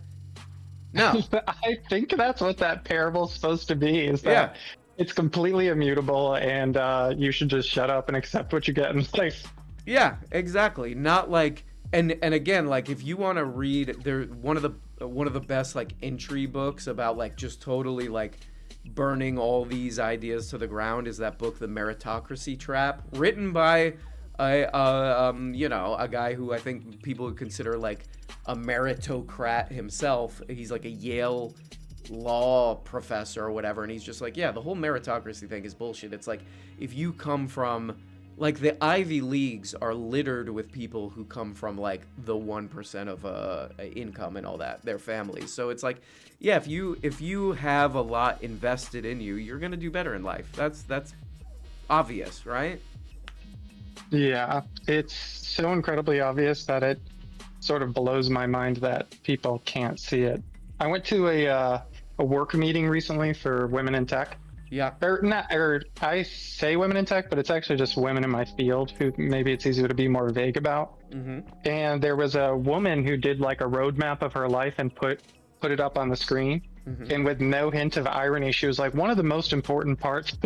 No. I think that's what that parable's supposed to be, is that it's completely immutable and you should just shut up and accept what you get in life. Yeah, exactly. Not like, and again, like if you want to read, one of the best like entry books about like just totally like burning all these ideas to the ground is that book, The Meritocracy Trap, written by a guy who I think people would consider like a meritocrat himself. He's like a Yale law professor or whatever, and he's just like, yeah, the whole meritocracy thing is bullshit. It's like, if you come from like the Ivy Leagues are littered with people who come from like the 1% of income and all that, their families. So it's like, yeah, if you have a lot invested in you, you're gonna do better in life. That's obvious, right? Yeah, it's so incredibly obvious that it sort of blows my mind that people can't see it. I went to a work meeting recently for women in tech. Yeah. I say women in tech, but it's actually just women in my field who maybe it's easier to be more vague about. Mm-hmm. And there was a woman who did like a roadmap of her life and put it up on the screen. Mm-hmm. And with no hint of irony, she was like, one of the most important parts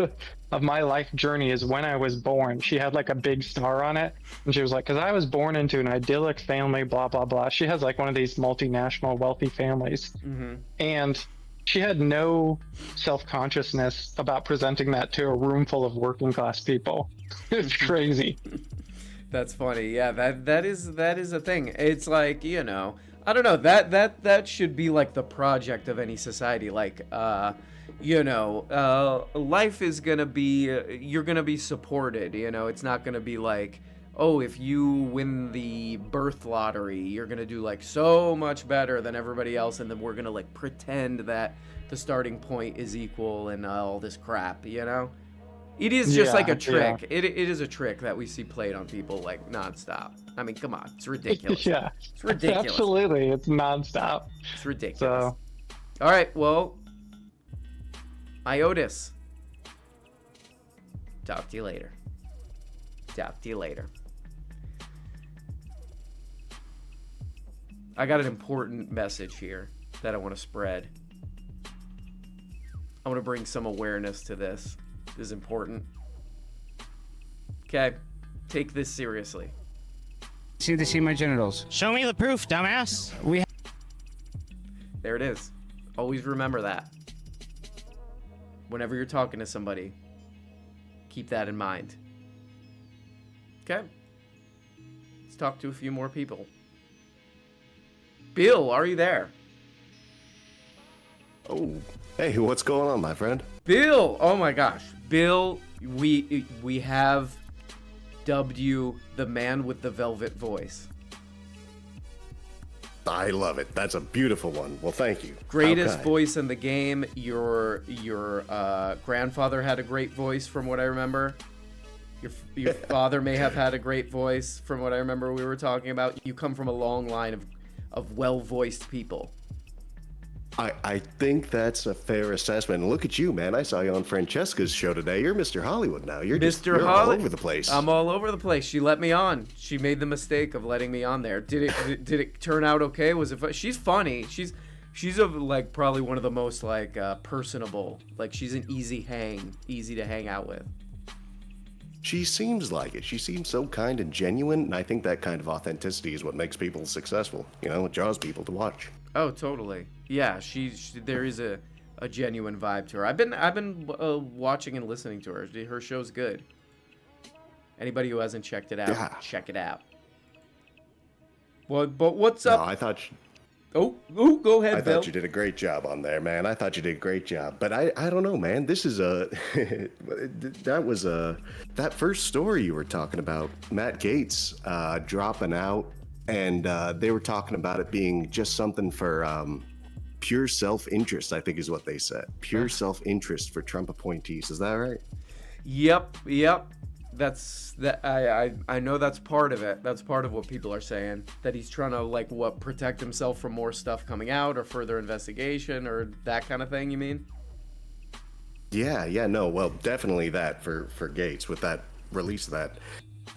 of my life journey is when I was born. She had like a big star on it. And she was like, because I was born into an idyllic family, blah, blah, blah. She has like one of these multinational wealthy families. Mm-hmm. And she had no self-consciousness about presenting that to a room full of working class people. It's crazy. That's funny. Yeah, that is a thing. It's like, you know, I don't know, that should be like the project of any society. Like, you know, life is gonna be, you're gonna be supported, you know. It's not gonna be like, oh, if you win the birth lottery, you're gonna do like so much better than everybody else, and then we're gonna like pretend that the starting point is equal and all this crap, you know. It is just like a trick. It is a trick that we see played on people like nonstop. I mean, come on, it's ridiculous. Yeah, it's ridiculous. Absolutely, it's nonstop. It's ridiculous. So, all right, well, Iotis. Talk to you later. Talk to you later. I got an important message here that I want to spread. I want to bring some awareness to this. This is important. Okay, take this seriously. See to see my genitals. Show me the proof, dumbass. There it is. Always remember that. Whenever you're talking to somebody, keep that in mind. Okay. Let's talk to a few more people. Bill, are you there? Oh, hey, what's going on, my friend? Bill, oh my gosh. Bill, we have dubbed you the man with the velvet voice. I love it. That's a beautiful one. Well, thank you. Greatest voice in the game. Your grandfather had a great voice, from what I remember. Your father may have had a great voice, from what I remember we were talking about. You come from a long line of well-voiced people. I think that's a fair assessment. And look at you, man. I saw you on Francesca's show today. You're Mr. Hollywood now. You're Mr. all over the place. I'm all over the place. She let me on. She made the mistake of letting me on there. Did it turn out okay? Was it? She's funny. She's like probably one of the most like personable. Like she's an easy to hang out with. She seems like it. She seems so kind and genuine, and I think that kind of authenticity is what makes people successful. You know, it draws people to watch. Oh, totally. Yeah, there is a genuine vibe to her. I've been watching and listening to her. Her show's good. Anybody who hasn't checked it out, check it out. But what's up? No, I thought. Oh, go ahead, Bill. I thought you did a great job on there, man. I thought you did a great job. But I don't know, man. This is that first story you were talking about, Matt Gaetz dropping out, and they were talking about it being just something for pure self-interest, I think is what they said. Pure self-interest for Trump appointees. Is that right? Yep. I know that's part of it. That's part of what people are saying, that he's trying to protect himself from more stuff coming out or further investigation or that kind of thing, you mean? Yeah, no, well, definitely that for Gaetz with that release of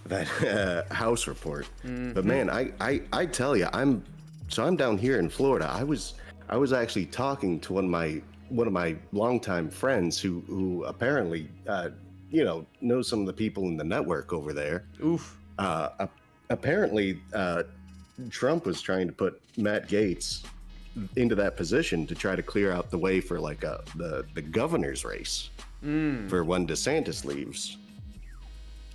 that House report. Mm-hmm. But man, I tell you, I'm down here in Florida. I was actually talking to one of my longtime friends who apparently knows some of the people in the network over there. Oof. Apparently, Trump was trying to put Matt Gaetz into that position to try to clear out the way for the governor's race for when DeSantis leaves.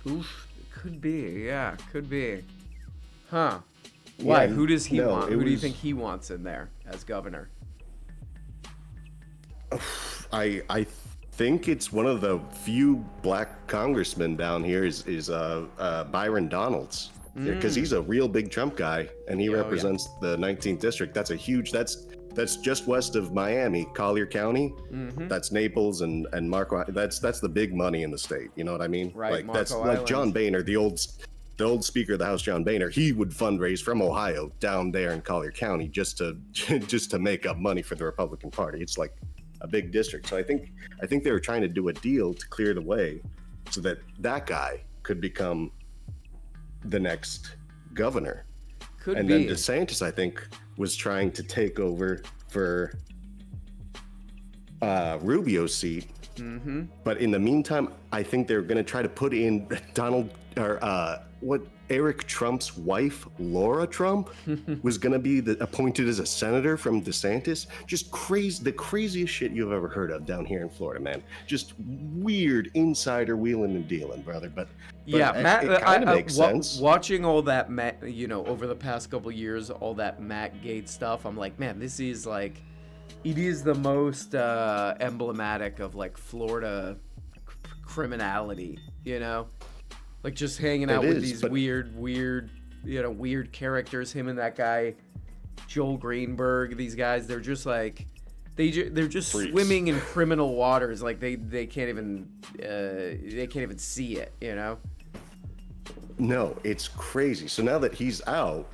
Oof. Could be. Yeah, could be. Huh. Why? Yeah, Who does he want? Who do you was- think he wants in there as governor? I think it's one of the few black congressmen down here is Byron Donalds, because he's a real big Trump guy and he represents the 19th district. That's that's just west of Miami, Collier County. Mm-hmm. That's Naples and Marco. That's the big money in the state. You know what I mean? Right, Like Marco that's Island. like John Boehner, the old Speaker of the House, John Boehner. He would fundraise from Ohio down there in Collier County just to make up money for the Republican Party. It's like a big district. So I think they were trying to do a deal to clear the way so that guy could become the next governor. Could and be. then DeSantis, I think, was trying to take over for Rubio's seat. Mm-hmm. But in the meantime, I think they're going to try to put in Eric Trump's wife, Laura Trump, was going to be appointed as a senator from DeSantis. Just crazy, the craziest shit you've ever heard of down here in Florida, man. Just weird insider wheeling and dealing, brother. But yeah, Matt, it kind of makes sense. Watching all that, over the past couple years, all that Matt Gaetz stuff, I'm like, man, this is like, it is the most emblematic of like Florida criminality, Like just hanging out with these weird characters. Him and that guy, Joel Greenberg. These guys, they're just like, they're just Freaks. swimming in criminal waters. Like they can't even see it. No, it's crazy. So now that he's out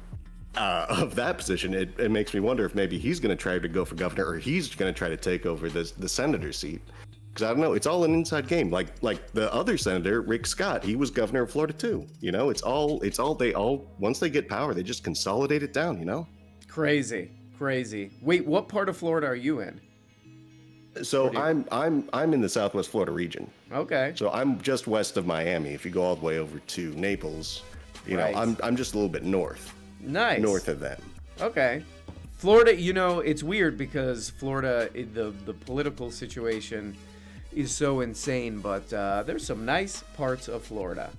of that position, it makes me wonder if maybe he's going to try to go for governor, or he's going to try to take over the senator seat. Because I don't know, it's all an inside game. Like the other senator, Rick Scott, he was governor of Florida too. It's all they once they get power, they just consolidate it down. Crazy. Wait, what part of Florida are you in? So I'm in the Southwest Florida region. Okay. So I'm just west of Miami. If you go all the way over to Naples, Right. I'm just a little bit north. Nice. North of them. Okay. Florida, it's weird because Florida, the political situation is so insane, but there's some nice parts of Florida.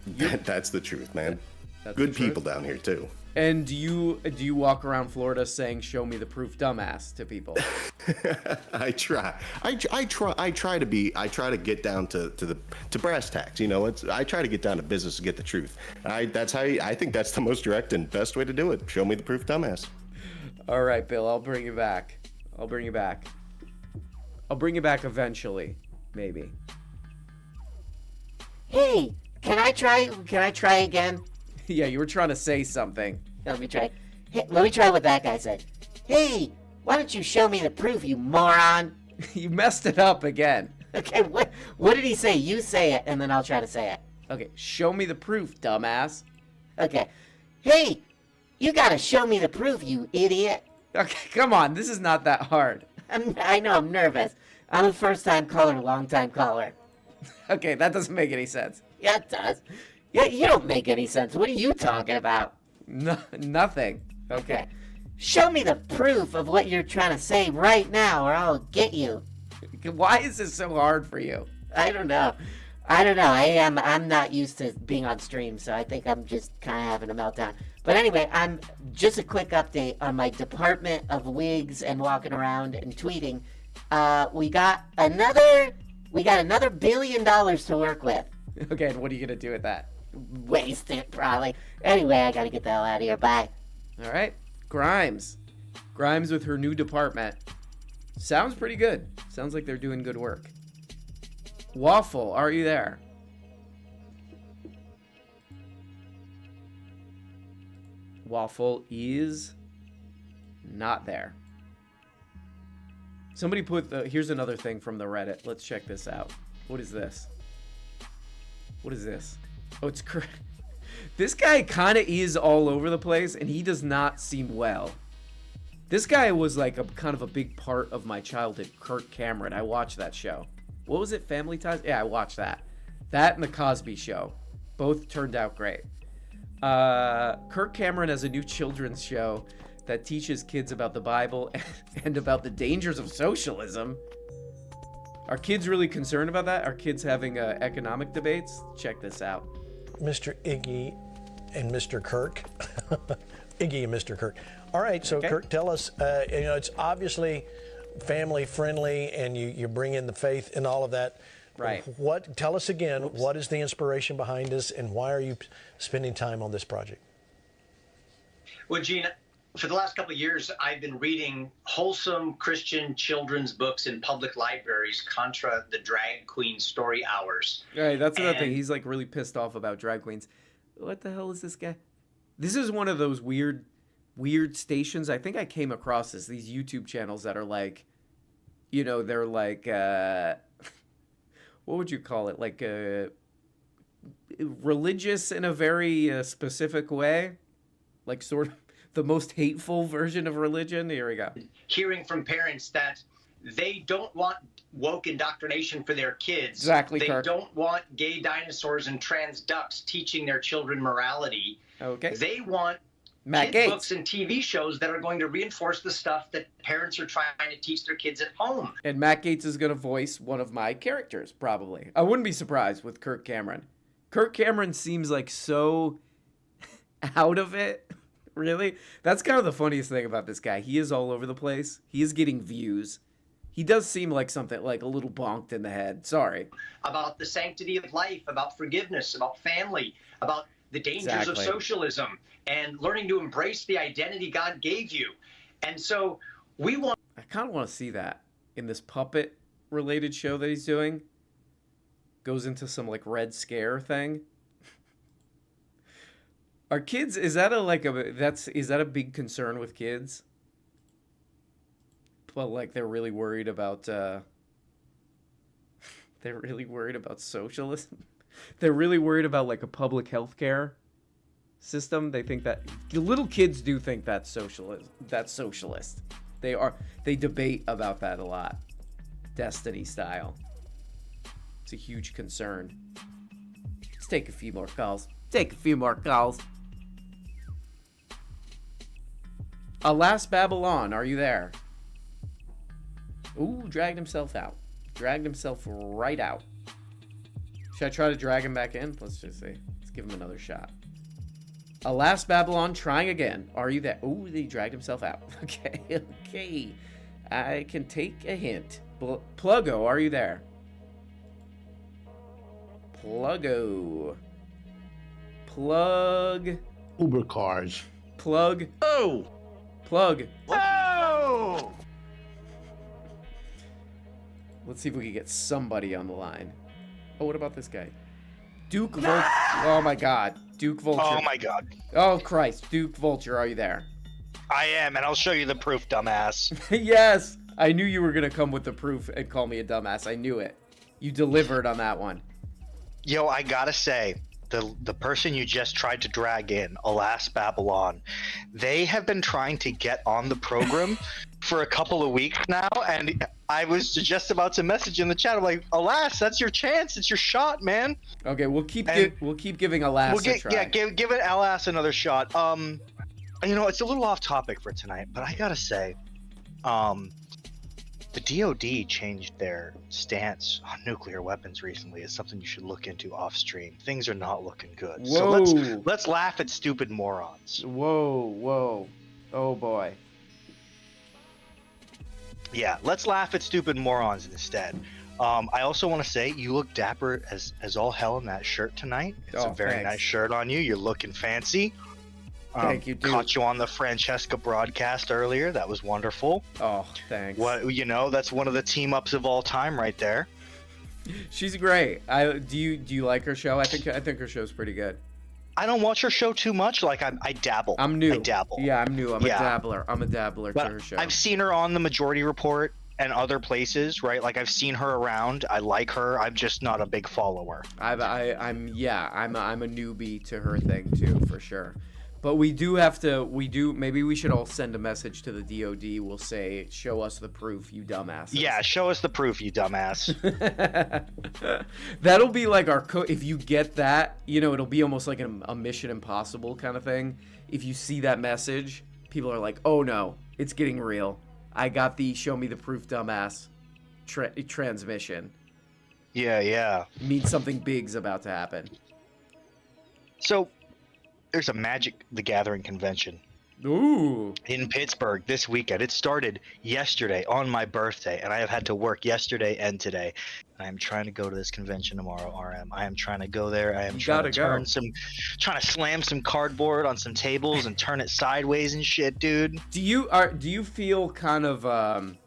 That's the truth, man. That's Good the truth. people down here too. And do you walk around Florida saying "Show me the proof, dumbass" to people? I try to get down to brass tacks. I try to get down to business to get the truth. I think that's the most direct and best way to do it. Show me the proof, dumbass. All right, Bill, I'll bring you back. I'll bring you back eventually, maybe. Hey, can I try again? Yeah, you were trying to say something. Let me try. Hey, let me try what that guy said. Hey, why don't you show me the proof, you moron? You messed it up again. Okay, what did he say? You say it, and then I'll try to say it. Okay, show me the proof, dumbass. Okay. Hey, you gotta show me the proof, you idiot. Okay, come on, this is not that hard. I know, I'm nervous. I'm a first-time caller, long-time caller. Okay, that doesn't make any sense. Yeah, it does. Yeah, you don't make any sense. What are you talking about? No, nothing. Okay. Show me the proof of what you're trying to say right now, or I'll get you. Why is this so hard for you? I don't know. I'm not used to being on stream, so I think I'm just kind of having a meltdown. But anyway, I'm just a quick update on my department of wigs and walking around and tweeting. We got another $1 billion to work with. Okay, and what are you gonna do with that? Waste it, probably. Anyway, I gotta get the hell out of here. Bye. All right, Grimes with her new department. Sounds pretty good. Sounds like they're doing good work. Waffle, are you there? Waffle is not there. Somebody put here's another thing from the Reddit. Let's check this out. What is this? What is this? Oh, it's this guy kind of is all over the place, and he does not seem well. This guy was like a kind of a big part of my childhood. Kirk Cameron. I watched that show. What was it? Family Ties? Yeah, I watched that. That and The Cosby Show. Both turned out great. Kirk Cameron has a new children's show that teaches kids about the Bible and about the dangers of socialism. Are kids really concerned about that? Are kids having economic debates? Check this out. Mr. Iggy and Mr. Kirk. Iggy and Mr. Kirk. All right, so okay. Kirk, tell us, it's obviously family friendly and you bring in the faith and all of that. Right. Tell us again, what is the inspiration behind this and why are you spending time on this project? Well, Gene, for the last couple of years, I've been reading wholesome Christian children's books in public libraries contra the drag queen story hours. Right, that's another thing. He's like really pissed off about drag queens. What the hell is this guy? This is one of those weird stations. I think I came across these YouTube channels that are like, they're like, what would you call it? Like religious in a very specific way, like sort of the most hateful version of religion. Here we go. Hearing from parents that they don't want woke indoctrination for their kids. Exactly, They Kirk. don't want gay dinosaurs and trans ducks teaching their children morality. Okay. They want Matt kids' Gaetz. books and TV shows that are going to reinforce the stuff that parents are trying to teach their kids at home. And Matt Gaetz is going to voice one of my characters, probably. I wouldn't be surprised with Kirk Cameron. Kirk Cameron seems like so out of it. Really? That's kind of the funniest thing about this guy. He is all over the place. He is getting views. He does seem like something like a little bonked in the head. Sorry. About the sanctity of life, about forgiveness, about family, about the dangers of socialism, and learning to embrace the identity God gave you. And so we want... I kind of want to see that in this puppet-related show that he's doing. Goes into some like Red Scare thing. Are kids, is that a big concern with kids? But like they're really worried about socialism. They're really worried about like a public health care system. They think that little kids do think that's socialist. They debate about that a lot. Destiny style. It's a huge concern. Let's take a few more calls. Alas Babylon, are you there? Ooh, dragged himself out. Dragged himself right out. Should I try to drag him back in? Let's just see. Let's give him another shot. Alas Babylon, trying again. Are you there? Ooh, he dragged himself out. Okay. I can take a hint. Pluggo, are you there? Pluggo. Plug. Uber cars. Plug. Oh! Plug. Oh! Let's see if we can get somebody on the line. Oh, what about this guy? Duke Vulture. Oh my God, Duke Vulture. Oh my God. Oh Christ, Duke Vulture, are you there? I am, and I'll show you the proof, dumbass. Yes, I knew you were gonna come with the proof and call me a dumbass. I knew it. You delivered on that one. Yo, I gotta say, the person you just tried to drag in, Alas Babylon, they have been trying to get on the program for a couple of weeks now, and I was just about to message in the chat. I'm like, Alas, that's your chance. It's your shot, man. Okay, we'll keep giving Alas a try. Yeah, give it Alas another shot. You know, it's a little off topic for tonight, but I gotta say, the DoD changed their stance on nuclear weapons recently. It's something you should look into off stream. Things are not looking good. Whoa. So let's laugh at stupid morons. Whoa. Oh boy. Yeah, let's laugh at stupid morons instead. I also want to say you look dapper as all hell in that shirt tonight. It's a very nice shirt on you. You're looking fancy. Thank you, dude. Caught you on the Francesca broadcast earlier. That was wonderful. Oh, thanks. What that's one of the team ups of all time, right there. She's great. Do you like her show? I think her show's pretty good. I don't watch her show too much. Like I dabble. I'm new. I dabble. Yeah, I'm new. I'm a dabbler. I'm a dabbler to her show. I've seen her on the Majority Report and other places, right? Like I've seen her around. I like her. I'm just not a big follower. I'm a newbie to her thing too, for sure. But maybe we should all send a message to the DoD. We'll say, show us the proof, you dumbasses. Yeah, show us the proof, you dumbass. That'll be like if you get that, it'll be almost like a Mission Impossible kind of thing. If you see that message, people are like, oh no, it's getting real. I got the show me the proof, dumbass transmission. Yeah. It means something big's about to happen. So, there's a Magic the Gathering convention. Ooh. In Pittsburgh this weekend. It started yesterday on my birthday, and I have had to work yesterday and today. I am trying to go to this convention tomorrow, RM. I am trying to go there. I am trying to slam some cardboard on some tables and turn it sideways and shit, dude. Do you feel kind of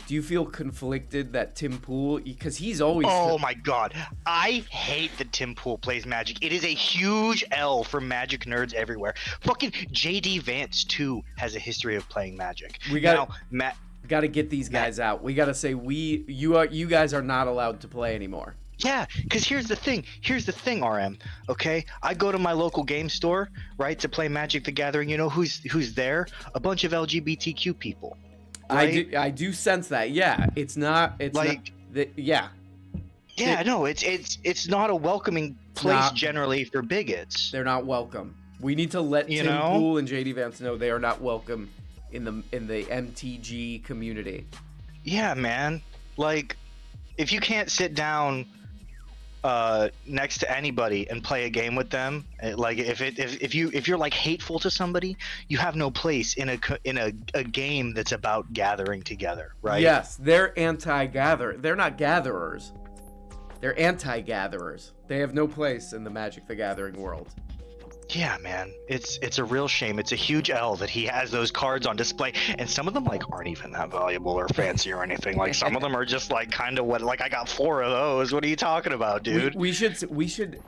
do you feel conflicted that Tim Pool, because he's always... Oh my God. I hate that Tim Pool plays Magic. It is a huge L for Magic nerds everywhere. Fucking JD Vance, too, has a history of playing Magic. We got to get these guys out. We got to say, you guys are not allowed to play anymore. Yeah, because here's the thing, RM, okay? I go to my local game store, right, to play Magic the Gathering. You know who's there? A bunch of LGBTQ people. Right? I do sense that. Yeah, it's not. Yeah, no, it's not a welcoming place generally for bigots. They're not welcome. We need to let Tim Pool and JD Vance know they are not welcome in the MTG community. Yeah, man. Like, if you can't sit down next to anybody and play a game with them, like if you're like hateful to somebody, you have no place in a game that's about gathering together, right? Yes, they're anti-gather. They're not gatherers. They're anti-gatherers. They have no place in the Magic the Gathering world. Yeah, man, it's a real shame. It's a huge L that he has those cards on display, and some of them like aren't even that valuable or fancy or anything. Like some of them are just like kind of I got 4 of those. What are you talking about, dude? We should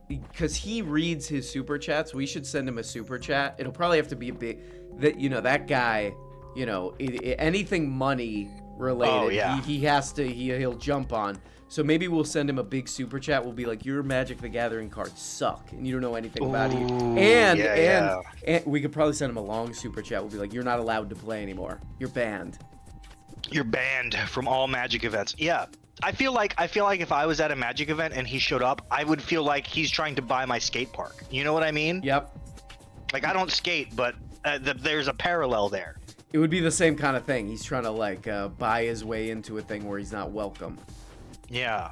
because he reads his super chats. We should send him a super chat. It'll probably have to be a big that guy. Anything money related. Oh, yeah. He'll jump on. So maybe we'll send him a big super chat. We'll be like, your Magic the Gathering cards suck, and you don't know anything about it. And we could probably send him a long super chat. We'll be like, you're not allowed to play anymore. You're banned. You're banned from all Magic events. Yeah. I feel like if I was at a Magic event and he showed up, I would feel like he's trying to buy my skate park. You know what I mean? Yep. Like, I don't skate, but there's a parallel there. It would be the same kind of thing. He's trying to buy his way into a thing where he's not welcome. Yeah.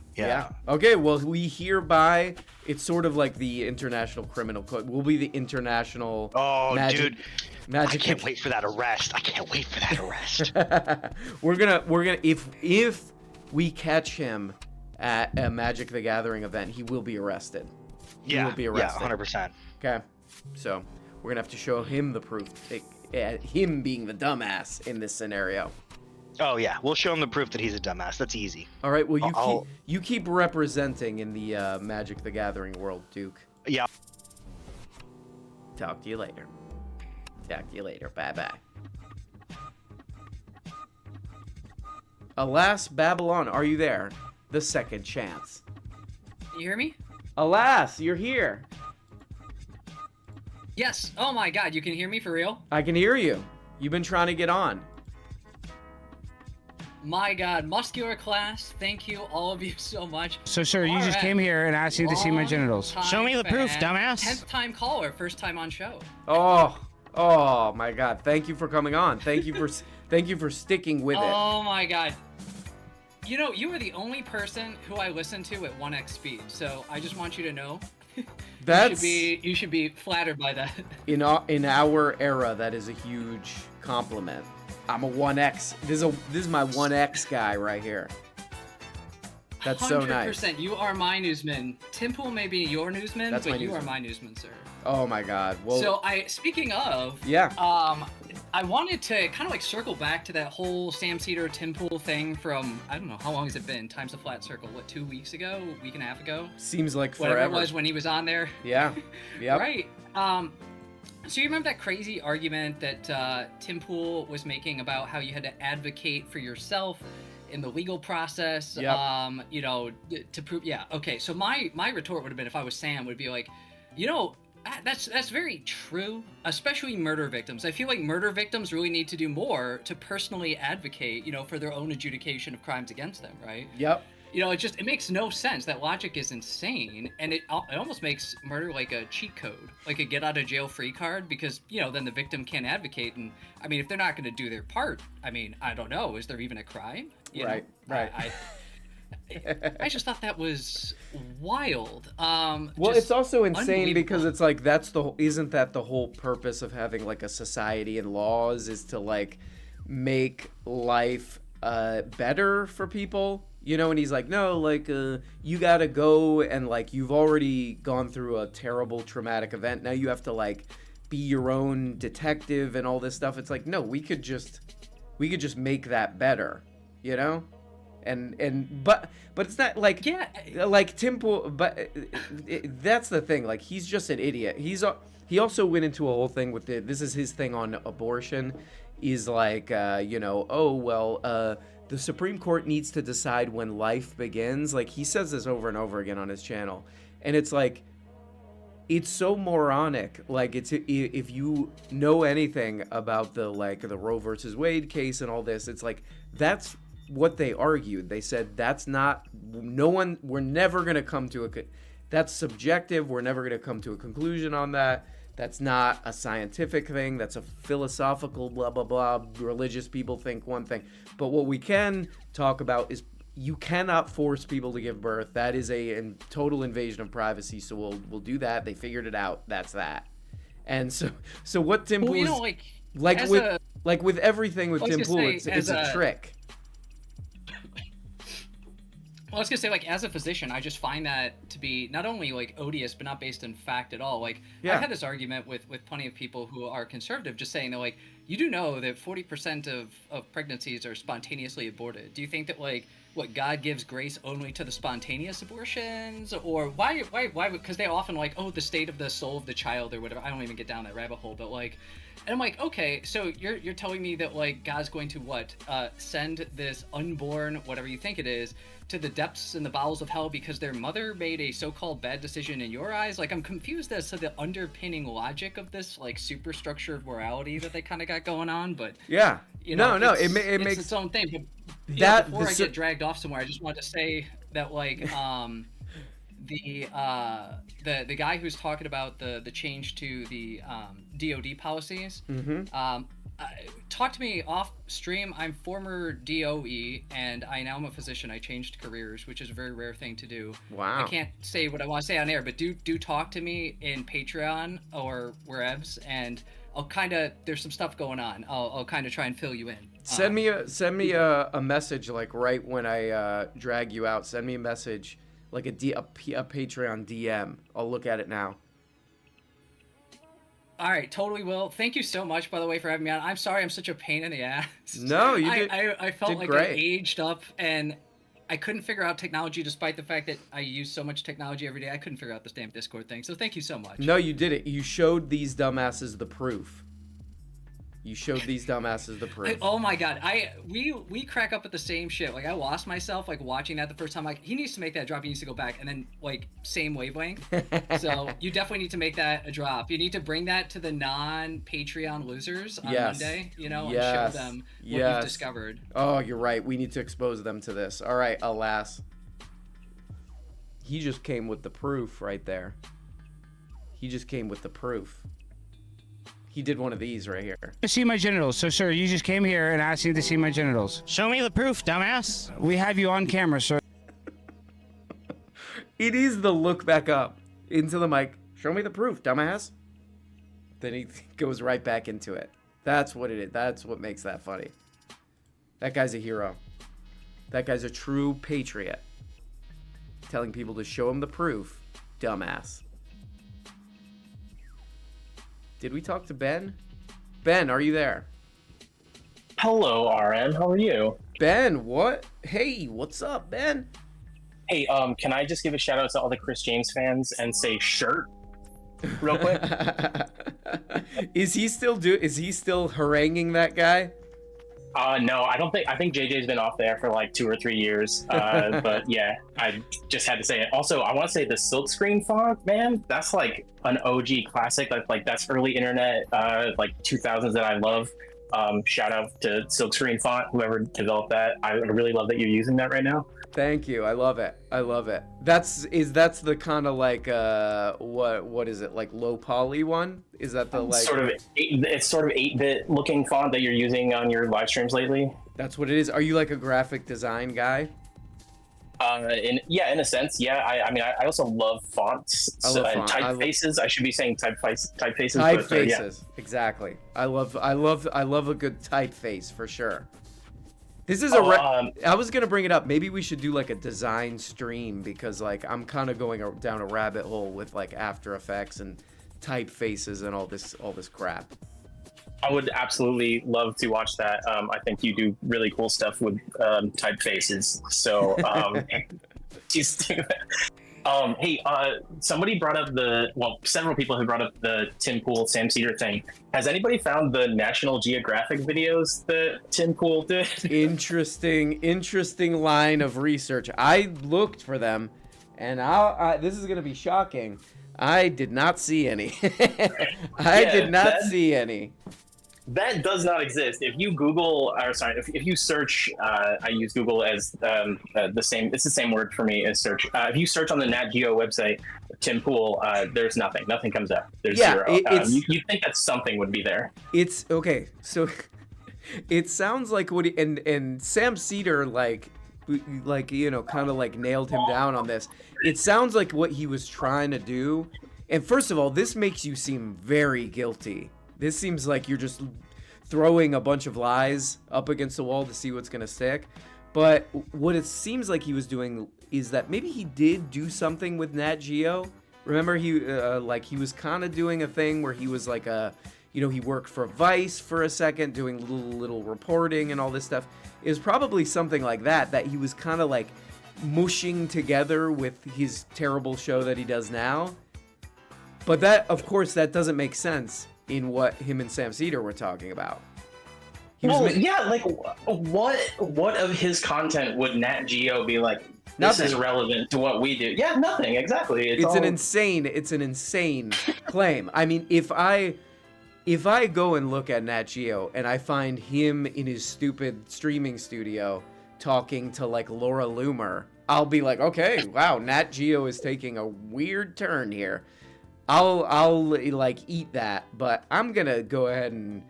Okay, well, we hereby, it's sort of like the International Criminal Code. We'll be the international Magic. I can't wait for that arrest. We're gonna if we catch him at a Magic the Gathering event, he will be arrested. He will be arrested. 100%. Okay, so we're gonna have to show him the proof, him being the dumbass in this scenario. Oh yeah, we'll show him the proof that he's a dumbass. That's easy. All right. Well, you keep representing in the Magic the Gathering world, Duke. Yeah. Talk to you later. Talk to you later. Bye bye. Alas, Babylon, are you there? The second chance. You hear me? Alas, you're here. Yes. Oh my God, you can hear me for real? I can hear you. You've been trying to get on. My God, muscular class. Thank you, all of you, so much. So, sir, you just came here and asked you to see my genitals. Show me the proof, fan. dumbass. 10th time caller, first time on show. Oh my God! Thank you for coming on. Thank you for sticking with it. Oh my God. You know, you are the only person who I listen to at 1x speed, so I just want you to know. You should be flattered by that. In our era, that is a huge compliment. I'm a 1x. This is my 1x guy right here. That's so nice. 100%. You are my newsman. Tim Pool may be your newsman, but you are my newsman, sir. Oh my God. Well. So speaking of. Yeah. I wanted to kind of like circle back to that whole Sam Cedar Tim Pool thing from, I don't know, how long has it been? Times a Flat Circle, what, 2 weeks ago? A week and a half ago? Seems like forever. Whatever it was when he was on there. Yeah. Yep. Right. So you remember that crazy argument that Tim Pool was making about how you had to advocate for yourself in the legal process? Yep. You know, to prove, yeah. Okay, so my retort would have been, if I was Sam, would be like, you know, that's very true, especially murder victims. I feel like murder victims really need to do more to personally advocate, you know, for their own adjudication of crimes against them, right? Yep. You know, it makes no sense. That logic is insane, and it almost makes murder like a cheat code, like a get out of jail free card, because, you know, then the victim can't advocate. And I mean, if they're not going to do their part, I mean, I don't know, is there even a crime? You know? Right. I just thought that was wild. Well, it's also insane because it's like isn't that the whole purpose of having like a society and laws, is to like make life better for people, you know? And he's like, no, like you gotta go, and like you've already gone through a terrible traumatic event, now you have to like be your own detective and all this stuff. It's like, no, we could just make that better, you know? But it's not like, yeah, like Tim Pool, but that's the thing, like he's just an idiot. He also went into a whole thing with this is his thing on abortion, is like you know, oh well, the Supreme Court needs to decide when life begins. Like he says this over and over again on his channel, and it's like, it's so moronic. Like, it's, if you know anything about the Roe versus Wade case and all this, it's like, that's what they argued. They said we're never going to come to that's subjective. We're never going to come to a conclusion on that. That's not a scientific thing. That's a philosophical blah, blah, blah. Religious people think one thing. But what we can talk about is you cannot force people to give birth. That is a total invasion of privacy. So we'll do that. They figured it out. That's that. And so what Tim Pool, you know, with everything with Tim Pool, it's a trick. Well, I was gonna say, like, as a physician, I just find that to be not only like odious, but not based in fact at all. Like, yeah. I've had this argument with plenty of people who are conservative, just saying that, like, you do know that 40% of pregnancies are spontaneously aborted. Do you think that, like, what, God gives grace only to the spontaneous abortions, or why? Because they often like, oh, the state of the soul of the child or whatever. I don't even get down that rabbit hole, but like. And I'm like, okay, so you're telling me that, like, God's going to send this unborn, whatever you think it is, to the depths and the bowels of hell because their mother made a so-called bad decision in your eyes? Like, I'm confused as to the underpinning logic of this, like, superstructure of morality that they kind of got going on. But yeah, you know, it makes its own thing. But before I get dragged off somewhere, I just wanted to say that, like, the guy who's talking about the change to the DoD policies, talk to me off stream. I'm former DOE, and I now am a physician. I changed careers, which is a very rare thing to do. Wow. I can't say what I want to say on air, but do talk to me in Patreon or wherevs, and I'll there's some stuff going on. I'll kind of try and fill you in. Send me a message, like right when I drag you out. Send me a message. Like a Patreon DM. I'll look at it now. All right, totally will. Thank you so much, by the way, for having me on. I'm sorry I'm such a pain in the ass. No, you did. I felt did like great. I aged up, and I couldn't figure out technology, despite the fact that I use so much technology every day. I couldn't figure out this damn Discord thing. So thank you so much. No, you did it. You showed these dumbasses the proof. You showed these dumbasses the proof. Oh my god, we crack up at the same shit. Like I lost myself like watching that the first time. Like he needs to make that drop. He needs to go back and then like same wavelength. So you definitely need to make that a drop. You need to bring that to the non-Patreon losers on Monday. You know, and show them what you've discovered. Oh, you're right. We need to expose them to this. All right, alas. He just came with the proof right there. He just came with the proof. He did one of these right here. To see my genitals. So, sir, you just came here and asked me to see my genitals. Show me the proof, dumbass. We have you on camera, sir. It is the look back up into the mic. Show me the proof, dumbass. Then he goes right back into it. That's what it is. That's what makes that funny. That guy's a hero. That guy's a true patriot. Telling people to show him the proof, dumbass. Did we talk to Ben? Ben, are you there? Hello, RM. How are you? Ben, what? Hey, what's up, Ben? Hey, can I just give a shout out to all the Chris James fans and say shirt real quick? Is he still haranguing that guy? No, I think JJ's been off there for like 2 or 3 years. But yeah, I just had to say it. Also, I want to say the silkscreen font, man, that's like an OG classic. That's early internet, like 2000s that I love. Shout out to silkscreen font, whoever developed that. I really love that you're using that right now. Thank you. I love it. I love it. That's the kind of like what is it, like low poly one? Is that the like it's sort of 8-bit looking font that you're using on your live streams lately? That's what it is. Are you like a graphic design guy? In a sense, yeah. I mean, I also love fonts and typefaces. I should be saying typefaces. Typefaces, exactly. I love a good typeface for sure. This is I was gonna bring it up. Maybe we should do like a design stream because like I'm kind of going down a rabbit hole with like After Effects and typefaces and all this crap. I would absolutely love to watch that. I think you do really cool stuff with typefaces. So please do that. Hey, somebody brought up several people have brought up the Tim Pool, Sam Cedar thing. Has anybody found the National Geographic videos that Tim Pool did? Interesting line of research. I looked for them, and this is gonna be shocking. I did not see any. I did not see any. That does not exist. If you Google, if you search, I use Google as the same. It's the same word for me as search. If you search on the Nat Geo website, Tim Pool, there's nothing. Nothing comes up. There's zero. You'd think that something would be there. It's okay. So it sounds like what and Sam Cedar like you know kind of like nailed him down on this. It sounds like what he was trying to do. And first of all, this makes you seem very guilty. This seems like you're just throwing a bunch of lies up against the wall to see what's going to stick. But what it seems like he was doing is that maybe he did do something with Nat Geo. Remember, he was kind of doing a thing where he was like he worked for Vice for a second, doing little reporting and all this stuff. It was probably something like that he was kind of like mushing together with his terrible show that he does now. But that, of course, that doesn't make sense in what him and Sam Cedar were talking about. Like what of his content would Nat Geo be like, this is relevant to what we do? Yeah, nothing, exactly. It's an insane claim. I mean, if I go and look at Nat Geo and I find him in his stupid streaming studio talking to like Laura Loomer, I'll be like, okay, wow, Nat Geo is taking a weird turn here. I'll like eat that, but I'm gonna go ahead and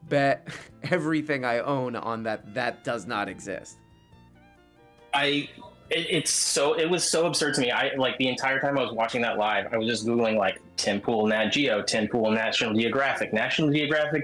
bet everything I own on that does not exist. It was so absurd to me. I like the entire time I was watching that live, I was just Googling like Tim Pool Nat Geo, Tim Pool National Geographic,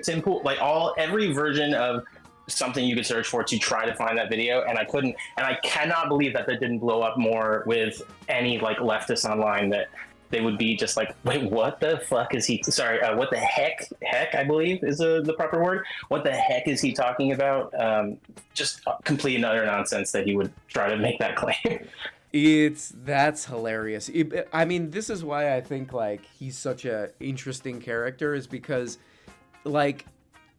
Tim Pool, like every version of something you could search for to try to find that video, and I couldn't. And I cannot believe that didn't blow up more with any like leftists online that they would be just like, wait, what the fuck is he? Sorry, what the heck? Heck, I believe is the proper word. What the heck is he talking about? Just complete and utter nonsense that he would try to make that claim. That's hilarious. I mean, this is why I think like he's such a interesting character, is because, like,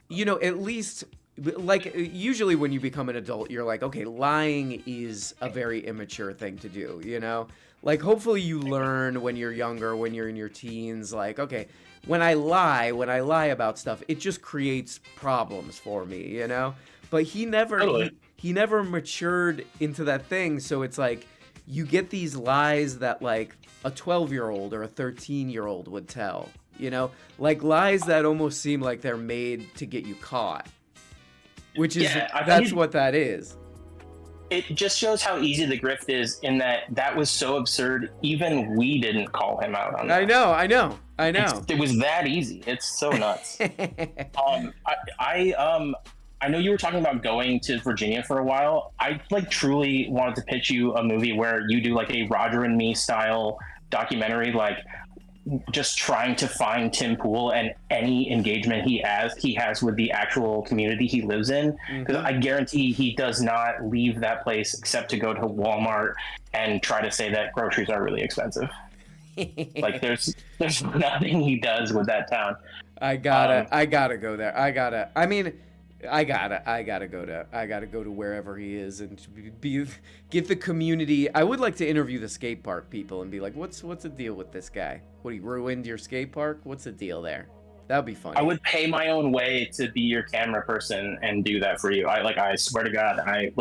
you know, at least like usually when you become an adult, you're like, okay, lying is a very immature thing to do, you know? Like, hopefully you learn when you're younger, when you're in your teens, like, okay, when I lie about stuff, it just creates problems for me, you know? But he never he never matured into that thing, so it's like you get these lies that like a 12-year-old or a 13-year-old would tell, you know? Like lies that almost seem like they're made to get you caught. Which is, that's what that is. It just shows how easy the grift is, in that was so absurd, even we didn't call him out on that. I know. It was that easy. It's so nuts. I know you were talking about going to Virginia for a while. I like truly wanted to pitch you a movie where you do like a Roger and Me style documentary, like just trying to find Tim Pool and any engagement he has with the actual community he lives in. Because I guarantee he does not leave that place except to go to Walmart and try to say that groceries are really expensive. Like there's nothing he does with that town. I gotta go there. I gotta go to wherever he is and give the community. I would like to interview the skate park people and be like, what's the deal with this guy? What, he ruined your skate park? What's the deal there? That would be funny. I would pay my own way to be your camera person and do that for you. I swear to God, I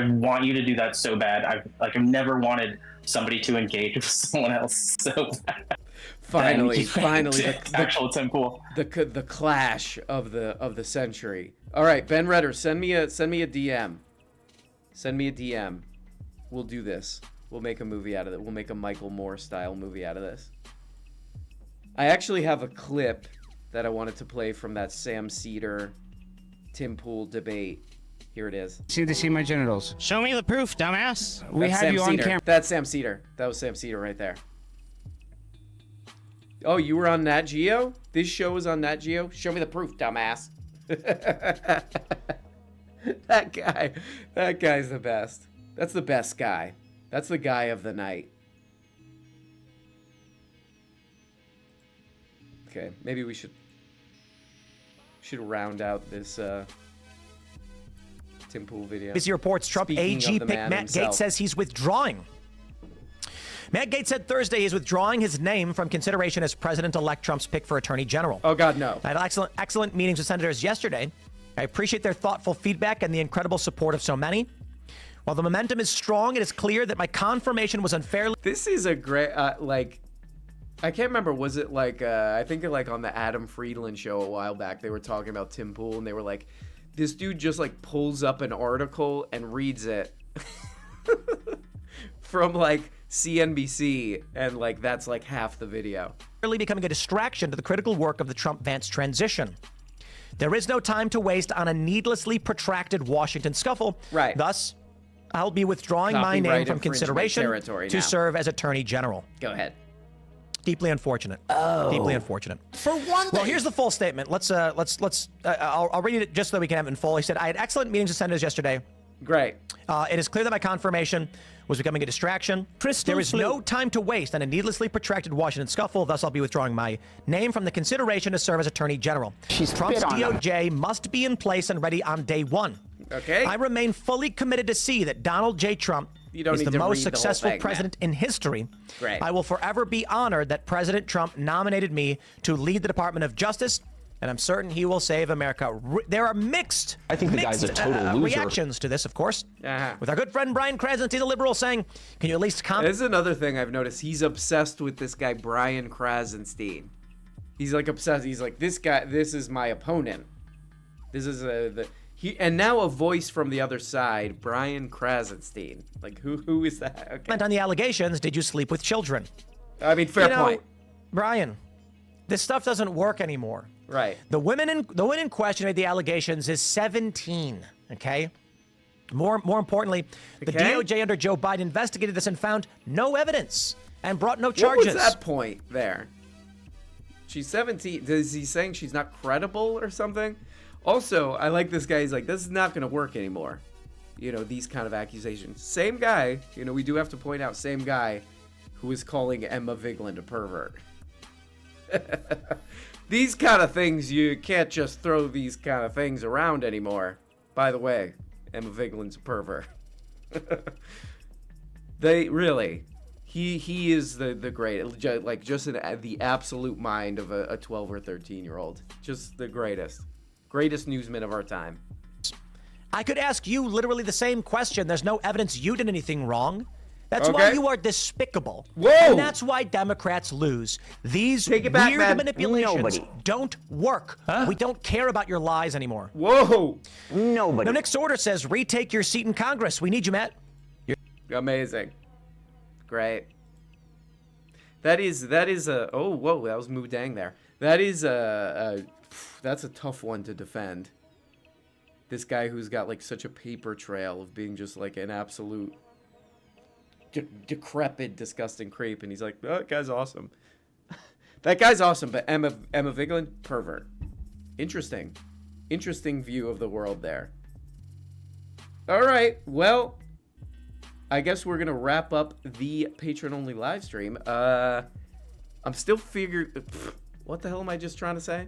want you to do that so bad. I've never wanted somebody to engage with someone else so bad. Finally, the actual Tim Pool. The clash of the century. All right, Ben Redder, send me a DM. Send me a DM. We'll do this. We'll make a movie out of it. We'll make a Michael Moore style movie out of this. I actually have a clip that I wanted to play from that Sam Cedar Tim Pool debate. Here it is. See my genitals. Show me the proof, dumbass. We have you on camera. That's Sam Cedar. That was Sam Cedar right there. Oh, you were on Nat Geo? This show was on Nat Geo? Show me the proof, dumbass. That guy's the best. That's the best guy. That's the guy of the night. Okay, maybe we should round out this Tim Pool video. ABC reports Trump AG pick Matt Gaetz says he's withdrawing. Matt Gaetz said Thursday he's withdrawing his name from consideration as President-elect Trump's pick for Attorney General. Oh, God, no. I had excellent meetings with senators yesterday. I appreciate their thoughtful feedback and the incredible support of so many. While the momentum is strong, it is clear that my confirmation was unfairly... This is a great, I can't remember, was it like, I think like on the Adam Friedland show a while back, they were talking about Tim Pool, and they were like, this dude just like pulls up an article and reads it from like CNBC, and like that's like half the video. Really becoming a distraction to the critical work of the Trump-Vance transition. There is no time to waste on a needlessly protracted Washington scuffle. Right. Thus, I'll be withdrawing my name from consideration to serve as Attorney General. Go ahead. Deeply unfortunate. Oh. Deeply unfortunate. For one thing. Well, here's the full statement. I'll read it just so that we can have it in full. He said, I had excellent meetings with senators yesterday. Great. It is clear that my confirmation was becoming a distraction. There is no time to waste on a needlessly protracted Washington scuffle. Thus, I'll be withdrawing my name from the consideration to serve as Attorney General. Trump's DOJ must be in place and ready on day one. Okay. I remain fully committed to see that Donald J. Trump is the most successful president in history. Great. I will forever be honored that President Trump nominated me to lead the Department of Justice, and I'm certain he will save America. There are mixed reactions to this, of course. With our good friend Brian Krasinski, the liberal, saying, can you at least comment? This is another thing I've noticed. He's obsessed with this guy, Brian Krasinski. He's like obsessed. He's like, this guy, this is my opponent. This is and now a voice from the other side, Brian Krasinski. Like, who is that? Okay. On the allegations, did you sleep with children? I mean, fair point. Brian, this stuff doesn't work anymore. Right. The woman in question of the allegations is 17. Okay. More importantly, the DOJ under Joe Biden investigated this and found no evidence and brought no What charges. was that point there? She's 17. Is he saying she's not credible or something? Also, I like this guy. He's like, this is not going to work anymore. You know, these kind of accusations. Same guy, you know, we do have to point out, same guy who is calling Emma Vigeland a pervert. These kind of things, you can't just throw these kind of things around anymore. By the way, Emma Vigeland's a pervert. They really, he is the great, like just the absolute mind of a 12 or 13-year-old. Just the greatest newsman of our time. I could ask you literally the same question. There's no evidence you did anything wrong. That's Okay. why you are despicable. Whoa! And that's why Democrats lose. These Take it back, weird man. manipulations don't work. We don't care about your lies anymore. Whoa! Nobody. No, Nick Sorter says, retake your seat in Congress. We need you, Matt. Amazing. Great. That is a, oh, whoa, that was Moo Dang there. That is that's a tough one to defend. This guy who's got like such a paper trail of being just like an absolute decrepit, disgusting creep, and he's like, oh, that guy's awesome. That guy's awesome, but Emma Vigeland, pervert. Interesting view of the world there. All right, well, I guess we're gonna wrap up the patron-only live stream. I'm still figuring. What the hell am I just trying to say?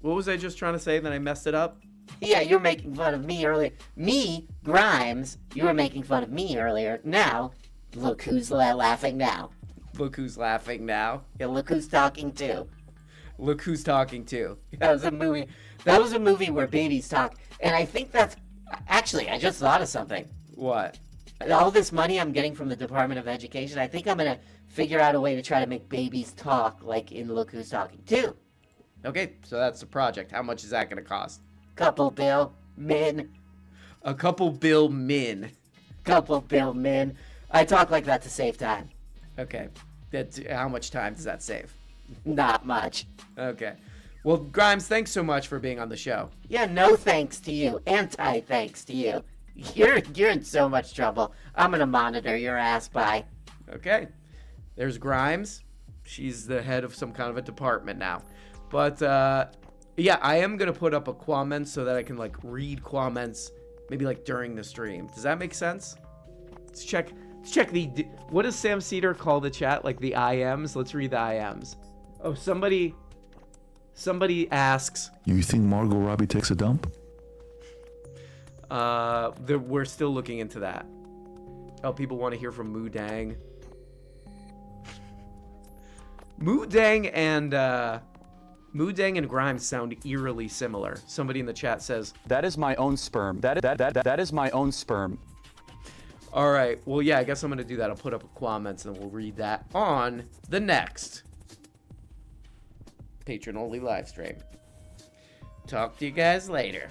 What was I just trying to say? Then I messed it up. Yeah, you were making fun of me earlier. Me, Grimes, you were making fun of me earlier. Now, look who's laughing now. Look who's laughing now. Yeah, look who's talking too. Look who's talking too. That was a movie. That was a movie where babies talk, and I think that's actually. I just thought of something. What? All this money I'm getting from the Department of Education, I think I'm gonna figure out a way to try to make babies talk, like in Look Who's Talking Too. Okay, so that's the project. How much is that gonna cost? Couple bill min. A couple bill min. Couple bill min. I talk like that to save time. Okay. That's how much time does that save? Not much. Okay. Well, Grimes, thanks so much for being on the show. Yeah, no thanks to you. Anti-thanks to you. You're in so much trouble. I'm gonna monitor your ass. Bye. Okay. There's Grimes. She's the head of some kind of a department now. But yeah, I am gonna put up a comments so that I can like read comments maybe like during the stream. Does that make sense? Let's check the what does Sam Cedar call the chat? Like the IMs? Let's read the IMs. Oh, somebody asks. You think Margot Robbie takes a dump? We're still looking into that. Oh, people want to hear from Moo Dang. Moo Dang and Grimes sound eerily similar. Somebody in the chat says, That is my own sperm. That is my own sperm. all right, well, yeah, I guess I'm going to do that. I'll put up a comments and we'll read that on the next patron-only live stream. Talk to you guys later.